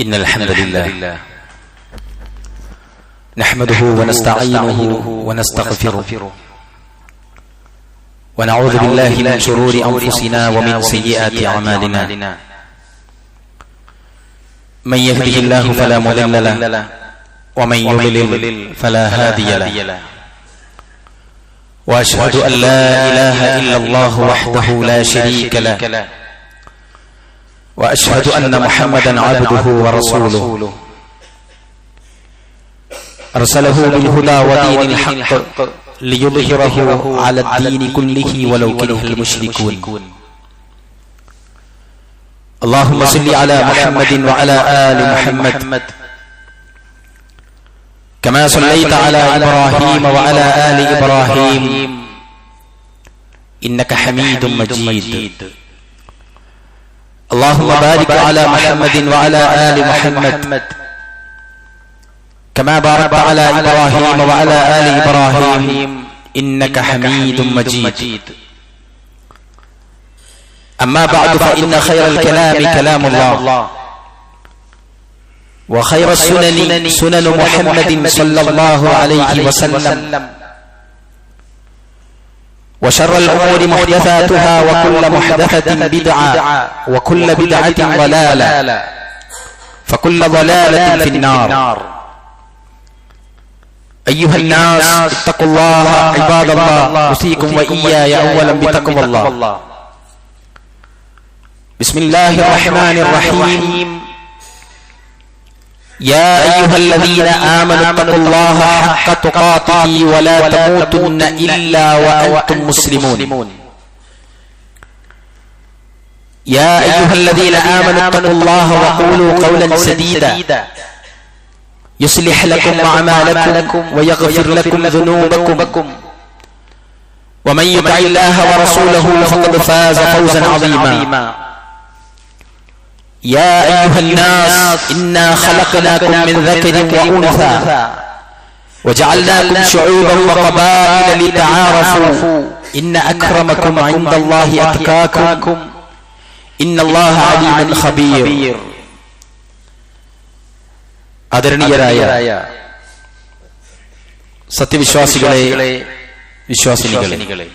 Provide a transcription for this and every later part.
إن الحمد لله نحمده ونستعينه ونستغفره ونعوذ بالله من شرور أنفسنا ومن سيئات أعمالنا من يهده الله فلا مضل له ومن يضلل فلا هادي له وأشهد أن لا إله إلا الله وحده لا شريك له وأشهد أن محمدا عبده ورسوله أرسله بالهدى ودين الحق ليظهره على الدين كله ولو كره المشركون اللهم صل على محمد وعلى آل محمد كما صليت على إبراهيم وعلى آل إبراهيم إنك حميد مجيد اللهم بارك على محمد وعلى آل محمد كما باركت على إبراهيم وعلى آل إبراهيم إنك حميد مجيد أما بعد فإن خير الكلام كلام الله وخير السنن سنن محمد صلى الله عليه وسلم وشر الأمور محدثاتها وكل محدثة بدعة وكل بدعة ضلالة فكل ضلالة في النار أيها الناس اتقوا الله عباد الله أوصيكم وإياي أولا بتقوى الله بسم الله الرحمن الرحيم يا أيها الذين آمنوا اتقوا الله حق تقاته ولا تموتن إلا وأنتم مسلمون يا أيها الذين آمنوا اتقوا الله وقولوا قولا سديدا يصلح لكم أعمالكم ويغفر لكم ذنوبكم ومن يطع الله ورسوله فقد فاز فوزا عظيما يا أيها الناس إنا خلقناكم من ذكر وأنثى وجعلناكم شعوبا وقبائل لتعارفوا إن أكرمكم عند الله أتقاكم إن الله عليم خبير ആദരണീയരായ സത്യവിശ്വാസികളെ, വിശ്വാസിനികളെ,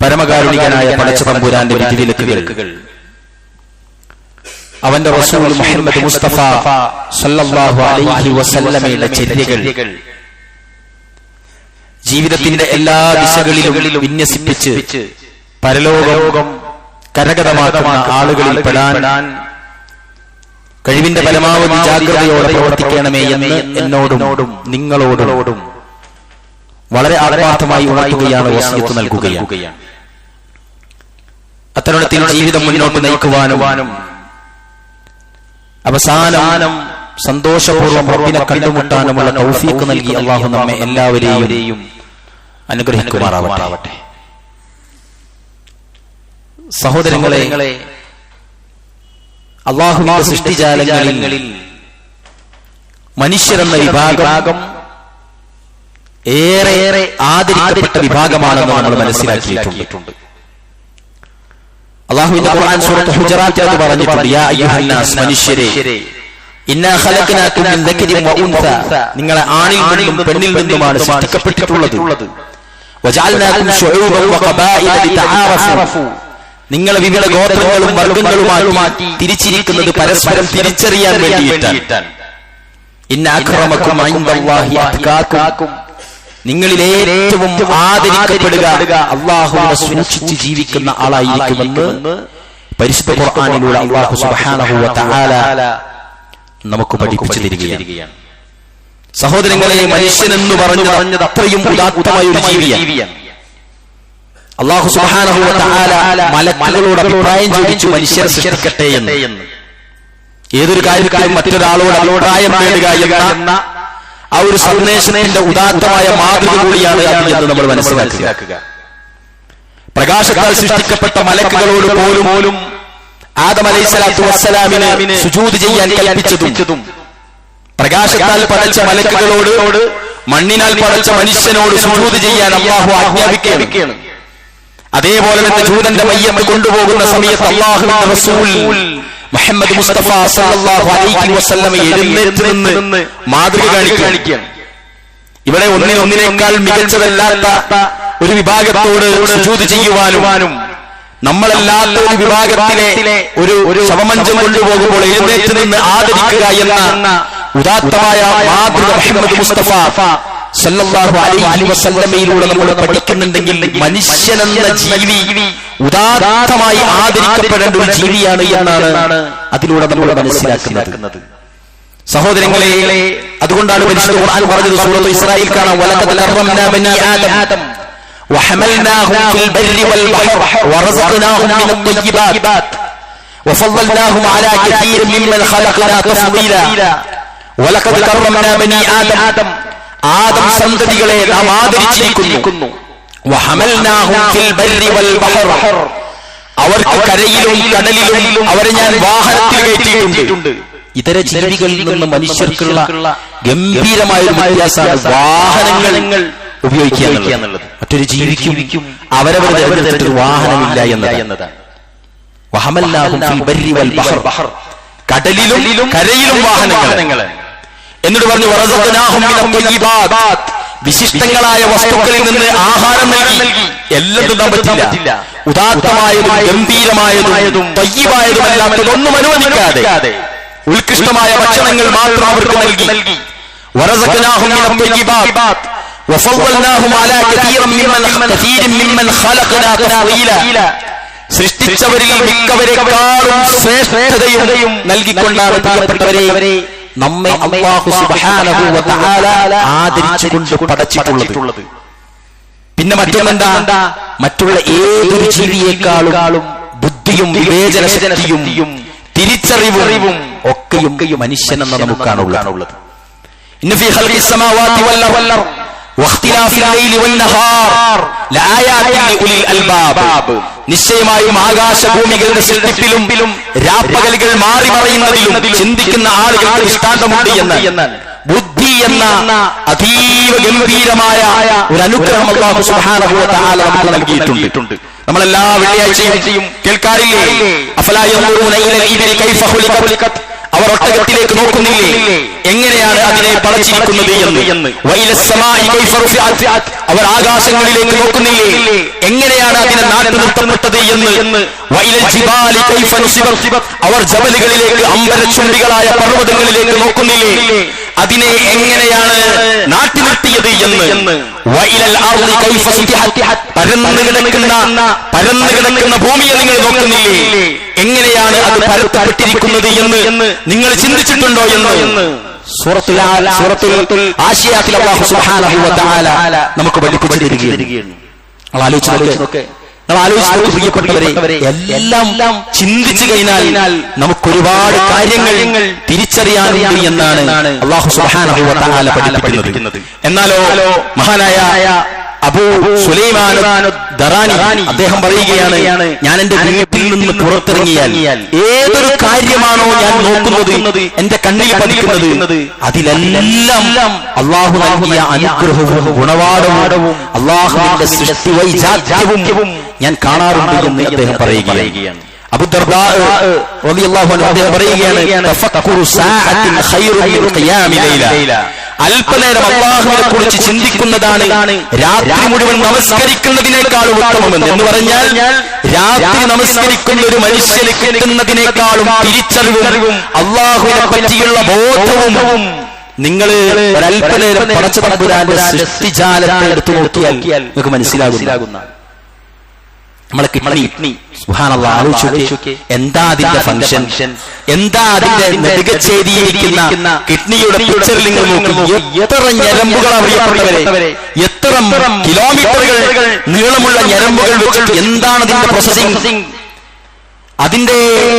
പരമകാരുണികനായ പടച്ചതമ്പുരാന്റെ വിധിവിലക്കുകൾ, അവന്റെ റസൂൽ മുഹമ്മദ് മുസ്തഫ സല്ലല്ലാഹു അലൈഹി വസല്ലമയുടെ ചര്യകൾ ജീവിതത്തിന്റെ എല്ലാ ദിശകളിലും വിന്യസിപ്പിച്ച് പരലോകം കരഗതമാക്കുന്ന ആളുകളിൽ പെടാൻ കഴിവിന്റെ പരമാവധി ജാഗ്രതയോടെ പ്രവർത്തിക്കണമേ എന്ന് എന്നോടും നിങ്ങളോടും വളരെ ആത്മാർത്ഥമായി ഉണർത്തുകയാണ്, വസിയത്ത് നൽകുകയാണ്. അത്തരുണത്തിൽ ജീവിതം മുന്നോട്ട് നയിക്കുവാനും അവസാനം സന്തോഷപൂർവ്വം റബ്ബിനെ കണ്ടുമുട്ടാനുമുള്ള തൗഫീഖ് നൽകി അല്ലാഹു നമ്മെ എല്ലാവരെയും അനുഗ്രഹിക്കുമാറാവട്ടെ. സഹോദരങ്ങളെ, അല്ലാഹുവിന്റെ സൃഷ്ടിജാലങ്ങളിൽ മനുഷ്യരെന്ന വിഭാഗം ഏറെ ആദരിക്കപ്പെട്ട വിഭാഗമാണെന്ന് നമ്മൾ മനസ്സിലാക്കിയിട്ടുണ്ട്. അല്ലാഹുവിന്റെ ഖുർആൻ സൂറത്ത് ഹുജറാത്തിൽ അത് പറഞ്ഞിട്ടുണ്ട്, യാ അയ്യുഹന്നാസ്, മനുഷ്യരെ, ഇന്നാ ഖലഖനാകും മിൻ ദക്കരിൻ വ ഉൻസ, നിങ്ങളെ ആണിൽ നിന്നും പെണ്ണിൽ നിന്നുമാണ് സൃഷ്ടിക്കപ്പെട്ടിട്ടുള്ളത്. വജഅൽനാകും ശുഊബൻ വ ഖബായില ലിതആറഫു, നിങ്ങളെ വിവിധ ഗോത്രങ്ങളും വർഗ്ഗങ്ങളുമാക്കി തിരിച്ചിരിക്കുന്നത് പരസ്പരം തിരിച്ചറിയാൻ വേണ്ടിയിട്ടാണ്. ഇന്ന അക്രമക്കും ഇൻദല്ലാഹി അത്ഖാകും, നിങ്ങളിൽ ഏറ്റവും ആദരിക്കപ്പെടുക അല്ലാഹുവിനെ സൂക്ഷിച്ച് ജീവിക്കുന്ന ആളായിരിക്കുമെന്ന് പരിശുദ്ധ ഖുർആനിലൂടെ അല്ലാഹു സുബ്ഹാനഹു വ തആല നമുക്ക് പഠിപ്പിച്ചു തരികയാണ്. സഹോദരങ്ങളെ, മനുഷ്യനെന്ന് പറഞ്ഞത് അത്രയും ഉദാത്തമായ ഒരു ജീവിയാണ്. അല്ലാഹു സുബ്ഹാനഹു വ തആല മലക്കുകളോട് അഭിപ്രായം ചോദിച്ചു മനുഷ്യരെ സൃഷ്ടിക്കട്ടെ എന്ന്. ഏതൊരു കാര്യത്തിലും മറ്റൊരാളോട് അഭിപ്രായം തേടുക എന്ന ആ ഒരു സന്ദേശത്തിന്റെ ഉദാത്തമായ മാതൃക കൂടിയാണ് എന്ന് നമ്മൾ മനസ്സിലാക്കുക. പ്രകാശത്താൽ സൃഷ്ടിക്കപ്പെട്ട മലക്കുകളോട് പോലും ആദം അലൈഹിസ്സലാത്തു വസ്സലാമിന് സുജൂദ് ചെയ്യാൻ കൽപ്പിച്ചതും പ്രകാശത്താൽ പടച്ച മലക്കുകളോട് മണ്ണിനാൽ പടച്ച മനുഷ്യനോട് സുജൂദ് ചെയ്യാൻ അല്ലാഹു ആജ്ഞാപിക്കുകയാണ്. അതേപോലെ തന്നെ ജൂതന്റെ മയ്യത്ത് കൊണ്ടുപോകുന്ന സമയത്ത് അല്ലാഹുവിന്റെ റസൂൽ മുഹമ്മദ് മുസ്തഫ സല്ലല്ലാഹു അലൈഹി വസല്ലം എഴുന്നേറ്റ് നിന്ന് മാതൃക കാണിക്കുകയാണ്. ഇവിടെ ഒന്നിനേക്കാൾ മികച്ചതല്ലാത്ത ഒരു വിഭാഗത്തോട് സുജൂദ് ചെയ്യുവാനും നമ്മളല്ലാത്ത ഒരു വിഭാഗത്തിലെ ഒരു ശവമഞ്ചം കൊണ്ടുപോകുമ്പോൾ എഴുന്നേറ്റ് നിന്ന് ആദരിക്കുക എന്ന ഉദാത്തമായ മാതൃക മുഹമ്മദ് മുസ്തഫ സല്ലല്ലാഹു അലൈഹി വസല്ലമയിലൂടെ നമ്മൾ പഠിക്കുന്നുണ്ടെങ്കിൽ മനുഷ്യനെന്ന ജീവി ഉദാത്തമായി ആദരിക്കപ്പെടേണ്ട ഒരു ജീവിയാണ് എന്നാണ് അതിലൂടെ നമ്മൾ മനസ്സിലാക്കുന്നത്. സഹോദരങ്ങളെ, അതുകൊണ്ടാണ് പരിശുദ്ധ ഖുർആൻ പറഞ്ഞത് സൂറത്തുൽ ഇസ്രായിൽ കാണാം, വലഖദ് കറംനാ ബനി ആദം വഹമൽനാഹും ഫിൽ ബർരി വൽ ബഹർ വറസഖ്നാഹും മിനൽ ത്വയ്യിബാത് വഫളൽനാഹും അലാ കസീരിൻ മിമ്മൻ ഖലഖനാ തഫ്ളീലാ വലഖദ് കറംനാ ബനി ആദം ആദം സന്തതികളെ നാം ആദരിച്ചിരിക്കുന്നു. വഹമൽനാഹും ഫിൽ ബർരി വൽ ബഹർ അവർക്ക് കരയിലും കടലിലും അവരെ ഞാൻ വാഹനത്തിൽ കയറ്റിയിട്ടുണ്ട്. ഇതര ജീവികളിൽ നിന്ന് മനുഷ്യർക്കുള്ള ഗംഭീരമായ ഒരു വ്യത്യാസമാണ് വാഹനങ്ങൾ ഉപയോഗിക്കുക എന്നുള്ളത്. മറ്റൊരു ജീവിക്കും അവരവരുടെ വാഹനമില്ല എന്നതാണ്. വഹമൽനാഹും ഫിൽ ബർരി വൽ ബഹർ കടലിലും കരയിലും വാഹനങ്ങൾ. എന്നിട്ട് പറഞ്ഞു വറസഖ്നാഹും മിനൽ ത്വയ്യിബാത് വിശിഷ്ടങ്ങളായ വസ്തുക്കളിൽ നിന്ന് ആഹാരം നൽകി. എല്ലാം തിന്നാൻ പറ്റില്ല. ഉദാത്തമായതും ഗംഭീരമായതും ത്വയ്യിബായതുമല്ലാത്തതൊന്നും അനുവദിക്കാതെ ഉത്കൃഷ്ടമായ ഭക്ഷണങ്ങൾ മാത്രം അവർക്ക് നൽകി. വറസഖ്നാഹും മിനൽ ത്വയ്യിബാത് വഫളൽനാഹും അലാ കസീരിൻ മിമ്മൻ ഖലഖനാ തഫ്ളീലാ സൃഷ്ടിച്ചവരിൽ മിക്കവരെക്കാളും ശ്രേഷ്ഠതയും നൽകിക്കൊണ്ടാണ് പ്രിയപ്പെട്ടവരെ നമ്മെ അല്ലാഹു സുബ്ഹാനഹു വ തആല ആദരിച്ചുകൊണ്ട് പടച്ചിട്ടുള്ളത്. പിന്നെ മറ്റൊന്നെന്താ? മറ്റുള്ള ഏതൊരു ജീവിയേക്കാളും ബുദ്ധിയും വിവേചന ശക്തിയും തിരിച്ചറിവും ഒക്കെയും മനുഷ്യൻ എന്ന നമുക്കാണുള്ളത്. ഇന്ന ഫീ ഖൽഖിസ് സമാവാതി വൽ അർദ് വഖ്തിലാഫിൽ ലൈലി വൻ നഹാർ ലആയാതിൻ ലിഉലിൽ അൽബാബ് നിശ്ചയമായും ആകാശഭൂമികളുടെ സൃഷ്ടിപ്പിലും രാപ്പകലുകൾ മാറി മറയുന്നതിലും ചിന്തിക്കുന്ന ആളുകൾക്ക് ദൃഷ്ടാന്തമുണ്ട് എന്ന് ബുദ്ധി എന്ന അതീവ ഗംഭീരമായ ഒരു അനുഗ്രഹം അല്ലാഹു സുബ്ഹാനഹു വ തആല നമുക്ക് നൽകിയിട്ടുണ്ട്. നമ്മളെല്ലാ വെള്ളിയാഴ്ചയും കേൾക്കാറില്ലേ, അഫലാ യൻദുറൂന ഇലൽ ഇബ്ലി കൈഫ ഖുലിഖത് അവർ ഒട്ടകത്തിലേക്ക് നോക്കുന്നില്ലേ, എങ്ങനെയാണ് അതിനെ പടച്ചിരിക്കുന്നത് എന്ന്. അവർ ആകാശങ്ങളിലേക്ക് നോക്കുന്നില്ലേ, എങ്ങനെയാണ് അതിനെ നാട്ടു നിർത്തപ്പെട്ടത് എന്ന്. അവർ ജബലുകളിലേക്ക് അമ്പരച്ചുണ്ടികളായ പർവ്വതങ്ങളിലേക്ക് നോക്കുന്നില്ലേ, അതിനെ എങ്ങനെയാണ് നാട്ടി നിർത്തിയത് എന്ന്. പരന്നു കിടക്കുന്ന ഭൂമിയെ നിങ്ങൾ നോക്കുന്നില്ലേ, എങ്ങനെയാണ് അത് പരത്തപ്പെട്ടിരിക്കുന്നത് എന്ന് നിങ്ങൾ ചിന്തിച്ചിട്ടുണ്ടോ എന്ന് സൂറത്തുൽ ആശിയാത്തിൽ അല്ലാഹു സുബ്ഹാനഹു വ തആല നമുക്ക് പഠിപ്പിച്ചു തരികയാണ്. നമ്മൾ ആലോചിച്ചു പ്രിയപ്പെട്ടവരെ, എല്ലാം ചിന്തിച്ചു കഴിഞ്ഞാൽ നമുക്ക് ഒരുപാട് കാര്യങ്ങൾ തിരിച്ചറിയാനുണ്ട് എന്നാണ് അല്ലാഹു സുബ്ഹാനഹു വ തആല പഠിപ്പിക്കുന്നത്. എന്നാലോ മഹാനായ അബൂ സുലൈമാൻ ദറാനി അദ്ദേഹം പറയുകയാണ്, ഞാൻ എന്റെ വീട്ടിൽ നിന്ന് പുറത്തിറങ്ങിയാൽ ഏതൊരു കാര്യമാണോ ഞാൻ നോക്കുന്നത്, എന്റെ കണ്ണിൽ പതിക്കുന്നത്, അതിലെല്ലാം അള്ളാഹു നൽകിയ അനുഗ്രഹവും ഗുണവാടവും അള്ളാഹുവിന്റെ സൃഷ്ടി വൈജാത്യവും ഞാൻ കാണാറുണ്ട് എന്ന് അദ്ദേഹം പറയുകയാണ്. അബൂ ദർദാ റളിയല്ലാഹു അൻഹു അദ്ദേഹം പറയുകയാണ്, തഫക്കുറു സാഅത്തിൻ ഖൈറു മിൻ ഖിയാമി ലൈല അല്പനേരം അല്ലാഹുവിനെ കുറിച്ച് ചിന്തിക്കുന്നതാണ് രാത്രി മുഴുവൻ നമസ്കരിക്കുന്നതിനേക്കാളും ഉത്തമമെന്ന്. എന്ന് പറഞ്ഞാൽ രാത്രി നമസ്കരിക്കുന്ന ഒരു മനുഷ്യന് കിട്ടുന്നതിനേക്കാളും തിരിച്ചറിവും അല്ലാഹുവിനെ പറ്റിയുള്ള ബോധവും നിങ്ങൾ ഒരല്പനേരം പടച്ച തമ്പുരാന്റെ സൃഷ്ടിജാലത്തെ എടുത്തു നോക്കിയാൽ നിങ്ങൾക്ക് മനസ്സിലാകുന്ന നമ്മളെ കിഡ്നി സുബ്ഹാനല്ലാഹ് ആലോചിച്ചു, എന്താ അതിന്റെ ഫംഗ്ഷൻ, എന്താ അതിന്റെ നെടുകച്ചേരിയിരിക്കുന്ന കിഡ്നിയുടെ പിക്ചറിൽ നിങ്ങൾ നോക്കി, എത്ര ഞരമ്പുകളാണ് പ്രിയപ്പെട്ടവരെ, എത്ര കിലോമീറ്ററുകൾ നീളമുള്ള ഞരമ്പുകൾ വെച്ചിട്ട് എന്താണ് അതിന്റെ പ്രോസസിംഗ്, അതിന്റെ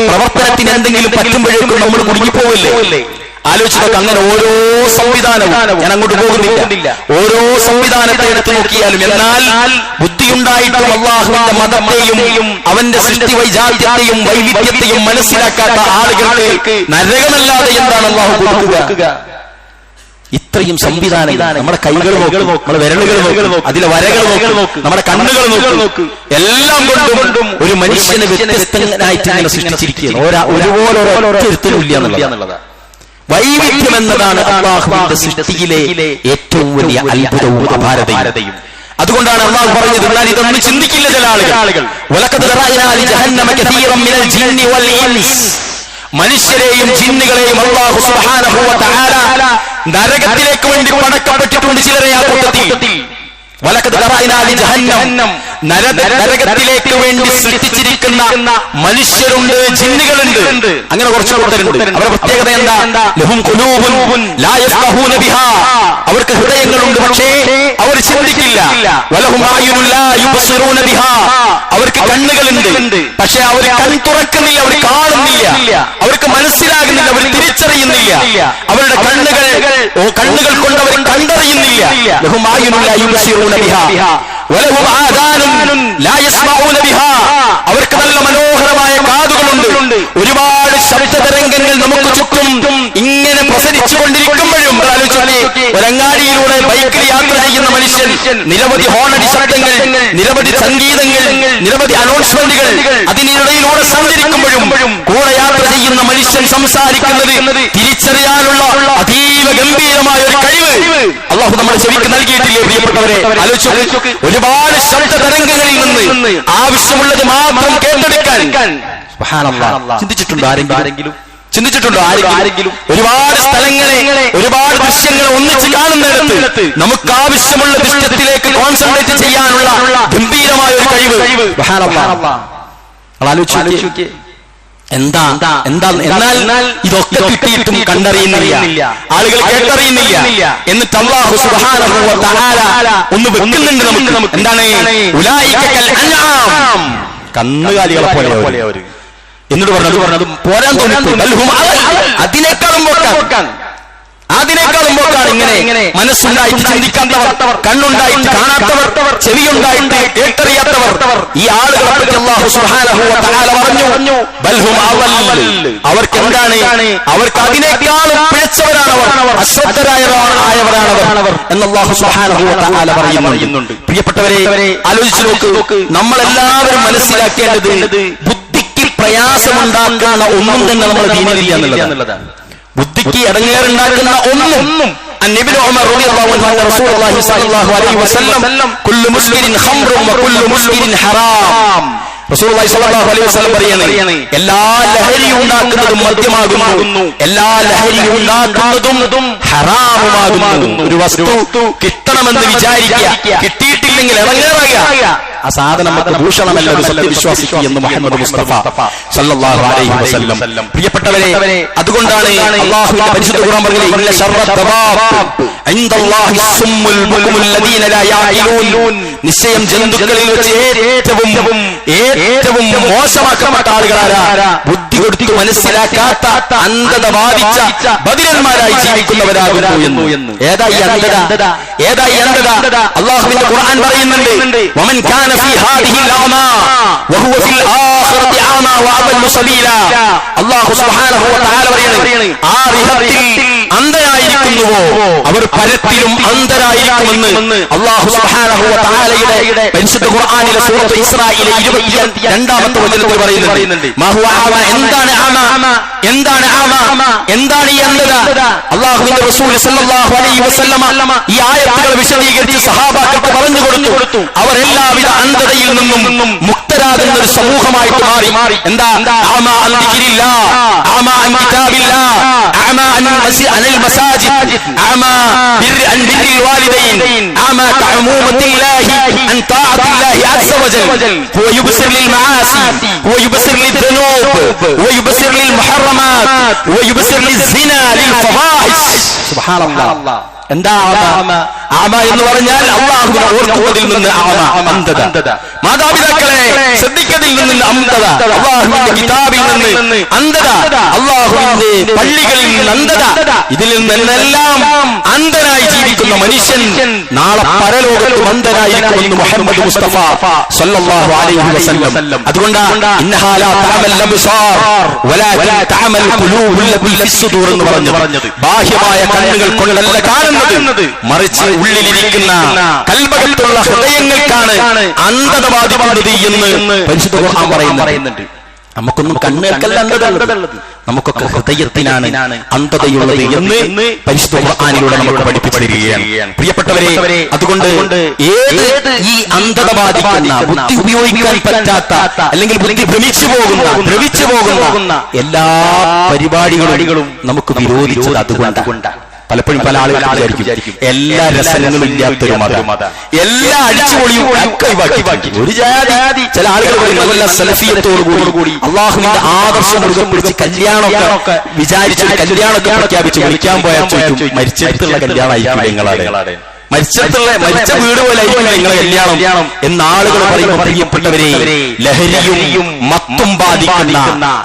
പ്രവർത്തനത്തിന് എന്തെങ്കിലും പറ്റുമ്പോഴേക്കും നമ്മൾ കുടുങ്ങിപ്പോവില്ലേ? ആലോചിച്ചത് അങ്ങനെ ഓരോ സംവിധാനവും, ഞാൻ അങ്ങോട്ട് പോകുന്നില്ല, ഓരോ സംവിധാനത്തെ എടുത്തു നോക്കിയാലും എന്നാൽ ബുദ്ധിയുണ്ടായിട്ടും അല്ലാഹുവിന്റെ മതത്തെയും അവന്റെ സൃഷ്ടി വൈജാത്യത്തെയും വൈവിധ്യത്തെയും മനസ്സിലാക്കാത്ത ആളുകൾക്ക് നരകമല്ലാതെ എന്താണ് അല്ലാഹു കൊടുക്കുക? ഇത്രയും സംവിധാനങ്ങൾ, നമ്മുടെ കൈകൾ നോക്ക്, നമ്മുടെ വിരലുകൾ നോക്ക്, അതിലെ വരകൾ നോക്ക്, നമ്മുടെ കണ്ണുകൾ നോക്ക്, എല്ലാം കൊണ്ടും ഒരു മനുഷ്യനെ വ്യത്യസ്തനായിട്ട് ഇങ്ങനെ സൃഷ്ടിച്ചിരിക്കുകയാണ്. ഒരുപോലെ ഒരൊറ്റൊരുത്തനുമില്ല എന്നുള്ളതാണ്. വൈവിധ്യം എന്നതാണ് അല്ലാഹുവിന്റെ സൃഷ്ടിയിലെ ഏറ്റവും വലിയ അത്ഭുതവും അപാരതയും. അതുകൊണ്ടാണ് അല്ലാഹു പറഞ്ഞത്, എന്നാൽ ഇതൊന്നും ചിന്തിക്കില്ല ചില ആളുകൾ. വലഖദ് റഅയ്നാ ജഹന്നമ കസീറൻ മിനൽ ജിന്നി വൽ ഇൻസ്, മനുഷ്യരെയും ജിന്നുകളെയും അല്ലാഹു സുബ്ഹാനഹു വ തആല നരകത്തിലേക്ക് വേണ്ടി പടക്കപ്പെട്ടിട്ടുണ്ട് ചിലരെ ആ കൂട്ടത്തിൽ. വലഖദ് റഅയ്നാ ജഹന്നം, നരകത്തിലേക്ക് വേണ്ടി സൃഷ്ടിച്ചിരിക്കുന്ന മനുഷ്യരുണ്ട്, ജിന്നുകളുണ്ട്. അങ്ങനെ കുറച്ച് കൂട്ടരുണ്ട്. അവരുടെ പ്രത്യേകത എന്താ? ലഹും ഖുലൂബുൻ ലാ യഫ്ഖഹൂന ബിഹാ, അവർക്ക് ഹൃദയങ്ങളുണ്ട് പക്ഷേ അവർ ചിന്തിക്കില്ല. വലഹും അഅ്യുനുൻ ലാ യുബ്സിറൂന ബിഹാ, അവർക്ക് കണ്ണുകളുണ്ട് പക്ഷേ അവർ കൺ തുറക്കുന്നില്ല, അവർ കാണുന്നില്ല, അവർക്ക് മനസ്സിലാകുന്നില്ല, അവർ തിരിച്ചറിയുന്നില്ല. അവരുടെ കണ്ണുകൾ കൊണ്ട് അവർ കണ്ടറിയുന്നില്ല. ലഹും അഅ്യുനുൻ ലാ യുബ്സിറൂന ബിഹാ വലഹും ആദാനുൻ ലാ യസ്മഊന ബിഹാ, അവർക്ക് നല്ല മനോഹരമായ കാതുകളുണ്ട്. ഒരുപാട് ശബ്ദതരംഗങ്ങൾ നമുക്ക് ചുറ്റും ഇങ്ങനെ പ്രസരിച്ചുകൊണ്ടിരിക്കുമ്പോഴും ഒരങ്ങാടിയിലൂടെ ബൈക്കിൽ യാത്ര ചെയ്യുന്ന മനുഷ്യൻ നിരവധി ഹോണടി ശബ്ദങ്ങൾ, നിരവധി സംഗീതങ്ങൾ, നിരവധി അനൗൺസ്മെന്റുകൾ അതിനിടയിലൂടെ സഞ്ചരിക്കുമ്പോഴും കൂടെ യാത്ര ചെയ്യുന്ന മനുഷ്യൻ സംസാരിക്കുന്നത് തിരിച്ചറിയാനുള്ള അതീവ ഗംഭീരമായ ഒരു കഴിവ് അല്ലാഹു നമ്മുടെ ചെവിക്ക് നൽകിയിട്ടില്ലേ പ്രിയപ്പെട്ടവരെ? ആലോചിച്ചു, ഒരുപാട് ശബ്ദ തരംഗങ്ങളിൽ നിന്ന് ആവശ്യമുള്ളത് മാത്രം കേട്ടെടുക്കാൻ ചിന്തിച്ചിട്ടുണ്ടോ ആരെങ്കിലും? ഒരുപാട് സ്ഥലങ്ങളെ, ഒരുപാട് ദൃശ്യങ്ങളെ ഒന്നിച്ച് കാണുന്നിടത്ത് നമുക്ക് ആവശ്യമുള്ള ദൃശ്യത്തിലേക്ക് കോൺസെൻട്രേറ്റ് ചെയ്യാനുള്ള ഗംഭീരമായ ഒരു കഴിവ്. ആലോചിച്ചു എന്താ എന്നാൽ ഇതൊക്കെ കിട്ടിയിട്ടും കണ്ടറിയുന്നില്ല, ആളുകൾ കേട്ടറിയുന്നില്ല. എന്നിട്ട് അല്ലാഹു സുബ്ഹാനഹു വ തആല ഒന്ന് വെക്കുന്നുണ്ട് നമുക്ക്. എന്താണ്? ഉലൈക കൽ അൻആം, കന്നുകാലികളെ പോലെ അവർ. എന്നിട്ട് പറഞ്ഞത് പോരാൻ തോന്നുന്നു, അതിനേക്കാളും പോക്കാണ്. ഇങ്ങനെ മനസ്സുണ്ടായിട്ട് ചിന്തിക്കാത്തവർ, കണ്ണുണ്ടായിട്ട് കാണാത്തവർ, ചെവിയുണ്ടായിട്ട് കേട്ടറിയാത്തവർ, ഈ ആളുകളെ പറ്റി അല്ലാഹു സുബ്ഹാനഹു വ തആല പറഞ്ഞു, ബൽഹും അവൽ, അവർക്ക് എന്താണ്? അവർക്ക് അതിനേക്കാളും പിഴച്ചവരാണവർ, അശ്രദ്ധരായവരാണവർ എന്ന് അല്ലാഹു സുബ്ഹാനഹു വ തആല പറയുന്നുണ്ട്. പ്രിയപ്പെട്ടവരെ, ആലോചിച്ചു നോക്ക്, നമ്മളെല്ലാവരും മനസ്സിലാക്കേണ്ടത് ബുദ്ധിക്ക് പ്രയാസമുണ്ടാക്കുന്ന ഒന്നും തന്നെ നമ്മൾ ദീനിലില്ല എന്നുള്ളതാണ്. ബുദ്ധിക്ക് ഇടങ്ങേറുണ്ടാക്കുന്ന ഒന്നും. النبي عمر رضي الله عنه رسول الله صلى الله عليه وسلم كل مسكر خمر وكل مسكر حرام. റസൂലുള്ളാഹി സ്വല്ലല്ലാഹു അലൈഹി വസല്ലം പറയുന്നു, എല്ലാ ലഹരിയും ഉണ്ടാക്കുന്നതും മദ്യമാകുന്നു, എല്ലാ ലഹരിയും ഉണ്ടാക്കുന്നതും ഹറാമുമാകുന്നു. ഒരു വസ്തു കിട്ടണമെന്ന് വിചാരിക്കുക, കിട്ടിയിട്ടില്ലെങ്കിൽ ഇറങ്ങേറുക, ആ സാധനം നമുക്ക് ഭൂഷണമല്ല ഒരു സത്യവിശ്വാസിക്ക് എന്ന് മുഹമ്മദ് മുസ്തഫ സല്ലല്ലാഹു അലൈഹി വസല്ലം. പ്രിയപ്പെട്ടവരെ, അതുകൊണ്ടാണ് അല്ലാഹുവിന്റെ പരിശുദ്ധ ഖുർആൻ പറഞ്ഞത്, ഇന്ന ശർറ ദവാബ് ഇൻദല്ലാഹി സുമ്മുൽ ബുകുമുൽ ലദീന ലാ യഅഖിലൂൻ, നിശ്ചയം ജന്തുക്കളിൽ വെച്ച് ഏറ്റവും മോശമാക്കപ്പെട്ട ആളുകളാരാ? ബുദ്ധി കൊടുത്തു മനസ്സിലാക്കാത്ത, അന്ധത ബാധിച്ച ബദിരന്മാരായി ജീവിക്കുന്നവരാകുന്നു എന്ന്. ഏതായി അന്ധത? അല്ലാഹുവിന്റെ ഖുർആൻ പറയുന്നുണ്ട്, വമൻ കാന ഫീ ഹാദിഹി അഅമാ വഹുവ ഫിൽ ആഖിറതി അഅമാ വഅദല്ലു സബീലാ. അല്ലാഹു സുബ്ഹാനഹു വ തആല പറയുന്നു, ആരിഹത്തിൽ അന്ധരായിരിക്കുന്നുവോ അവർ പരത്തിലും അന്ധരായിരിക്കുമെന്ന് അല്ലാഹു സുബ്ഹാനഹു വ തആലയുടെ പരിശുദ്ധ ഖുർആനിലെ സൂറത്ത് ഇസ്രായിലെ 22ാമത്തെ വചനത്തിൽ പറയുന്നുണ്ട്, എന്താണ് ഈ അന്ധത? അല്ലാഹുവിന്റെ റസൂൽ സല്ലല്ലാഹു അലൈഹി വസല്ലമ ഈ ആയത്തുകൾ വിശദീകരിച്ച് സഹാബാക്കൾക്ക് പറഞ്ഞു കൊടുത്തു. അവർ എല്ലാവിധ അന്ധതയിൽ നിന്നും മുക്തരാകുന്ന ഒരു സമൂഹമായിട്ട് മാറി. എന്താ? അഅമാ അൻ ദിക്രില്ലാഹ്, അഅമാ അൻ കിതാബില്ലാഹ്, അഅമാ അനിൽ മസാജിദ്, അഅമാ അൻ ബിർരിൽ വാലിദൈൻ, അഅമാ കഅമൂമത്തില്ലാഹി അൻ താഅത്തില്ലാഹി അസ്സ വജൽ. ഹുവ യുബ്സിർ ലിൽ മആസി വ യുബ്സിർ ലിദ്ദുനൂബ് വ യുബ്സിർ ലിൽ മുഹറമാത് വ യുബ്സിർ ലിസ്സിനാ ലിൽ ഫവാഹിഷ്. സുബ്ഹാനല്ലാഹ്. എന്താ ആമ എന്ന് പറഞ്ഞാൽ അല്ലാഹുവിനെ ഓർക്കുന്നതിൽ നിന്ന് അന്ധത. മാതാപിതാക്കളെ ശ്രദ്ധിക്കുക. ലഭിക്കതിൽ നിന്ന് അന്ധത, അള്ളാഹുവിന്റെ കിതാബിൽ നിന്ന് അന്ധത, അള്ളാഹുവിന്റെ പള്ളികളിൽ നിന്ന് അന്ധത, ഇതിൽ നിന്നെല്ലാം അന്ധനായി ജീവിക്കുന്ന മനുഷ്യൻ നാളെ പരലോകത്ത് അന്ധനായിരിക്കുമെന്ന് മുഹമ്മദ് മുസ്തഫ സല്ലല്ലാഹു അലൈഹി വസല്ലം. അതുകൊണ്ടാണ് ഇന്നഹാ ലാ തഅമൽ അബ്സാർ വലാകിൻ തഅമൽ ഖുലൂബുൽ ലത്തി ഫിസ് സുദൂർ എന്ന് പറഞ്ഞത്. ബാഹ്യമായ കണ്ണുകൾ കൊണ്ടല്ല കാണുന്നത്, മറിച്ച് ഉള്ളിലിരിക്കുന്ന കൽബകത്തുള്ള ഹൃദയങ്ങൾക്കാണ് അന്ധത ബാധിക്കുന്നത് എന്ന് പരിശുദ്ധ ഖുർആൻ പറയുന്നുണ്ട്. നമുക്കൊന്നും കണ്ണുകൾക്കല്ല അന്ധതയുള്ളത്, നമുക്കൊക്കെ ഹൃദയത്തിനാണ് അന്ധതയുള്ളത് എന്ന് പരിശുദ്ധ ഖുർആനിലൂടെ നമുക്ക് പഠിപ്പിച്ചിരിക്കുകയാണ്. പ്രിയപ്പെട്ടവരെ, അതുകൊണ്ട് ഏത് ഈ അന്ധത ബാധിക്കുന്ന, ബുദ്ധി ഉപയോഗിക്കാൻ പറ്റാത്ത, അല്ലെങ്കിൽ ബുദ്ധി ഭ്രമിച്ചു പോകുന്ന എല്ലാ പരിപാടികളും നമുക്ക് വിരോധിച്ചത് അതുകൊണ്ടാണ്. പലപ്പോഴും പല ആളുകളും വിചാരിക്കും എല്ലാ രസങ്ങളും ഇല്ലാത്തൊരു മതം, എല്ലാ അടിച്ചുപൊളിയും ഒരു ജാതി. ചില ആളുകൾ സലഫിയത്തോടുകൂടി അള്ളാഹുവിന്റെ ആദർശം മുറുകെ പിടിച്ച് കല്യാണമൊക്കെ വിചാരിച്ച് കല്യാണമൊക്കെ പ്രഖ്യാപിച്ച് വിളിക്കാൻ പോയാൽ ചോദിക്കും മരിച്ചിട്ടുള്ള കല്യാണമായിരിക്കും, മരിച്ച വീട് പോലെ നിങ്ങളെ കല്യാണം എന്ന ആളുകൾ പറയുമ്പോൾ പ്രിയപ്പെട്ടവരെ, ലഹരിയും മത്തും ബാധിക്കുന്ന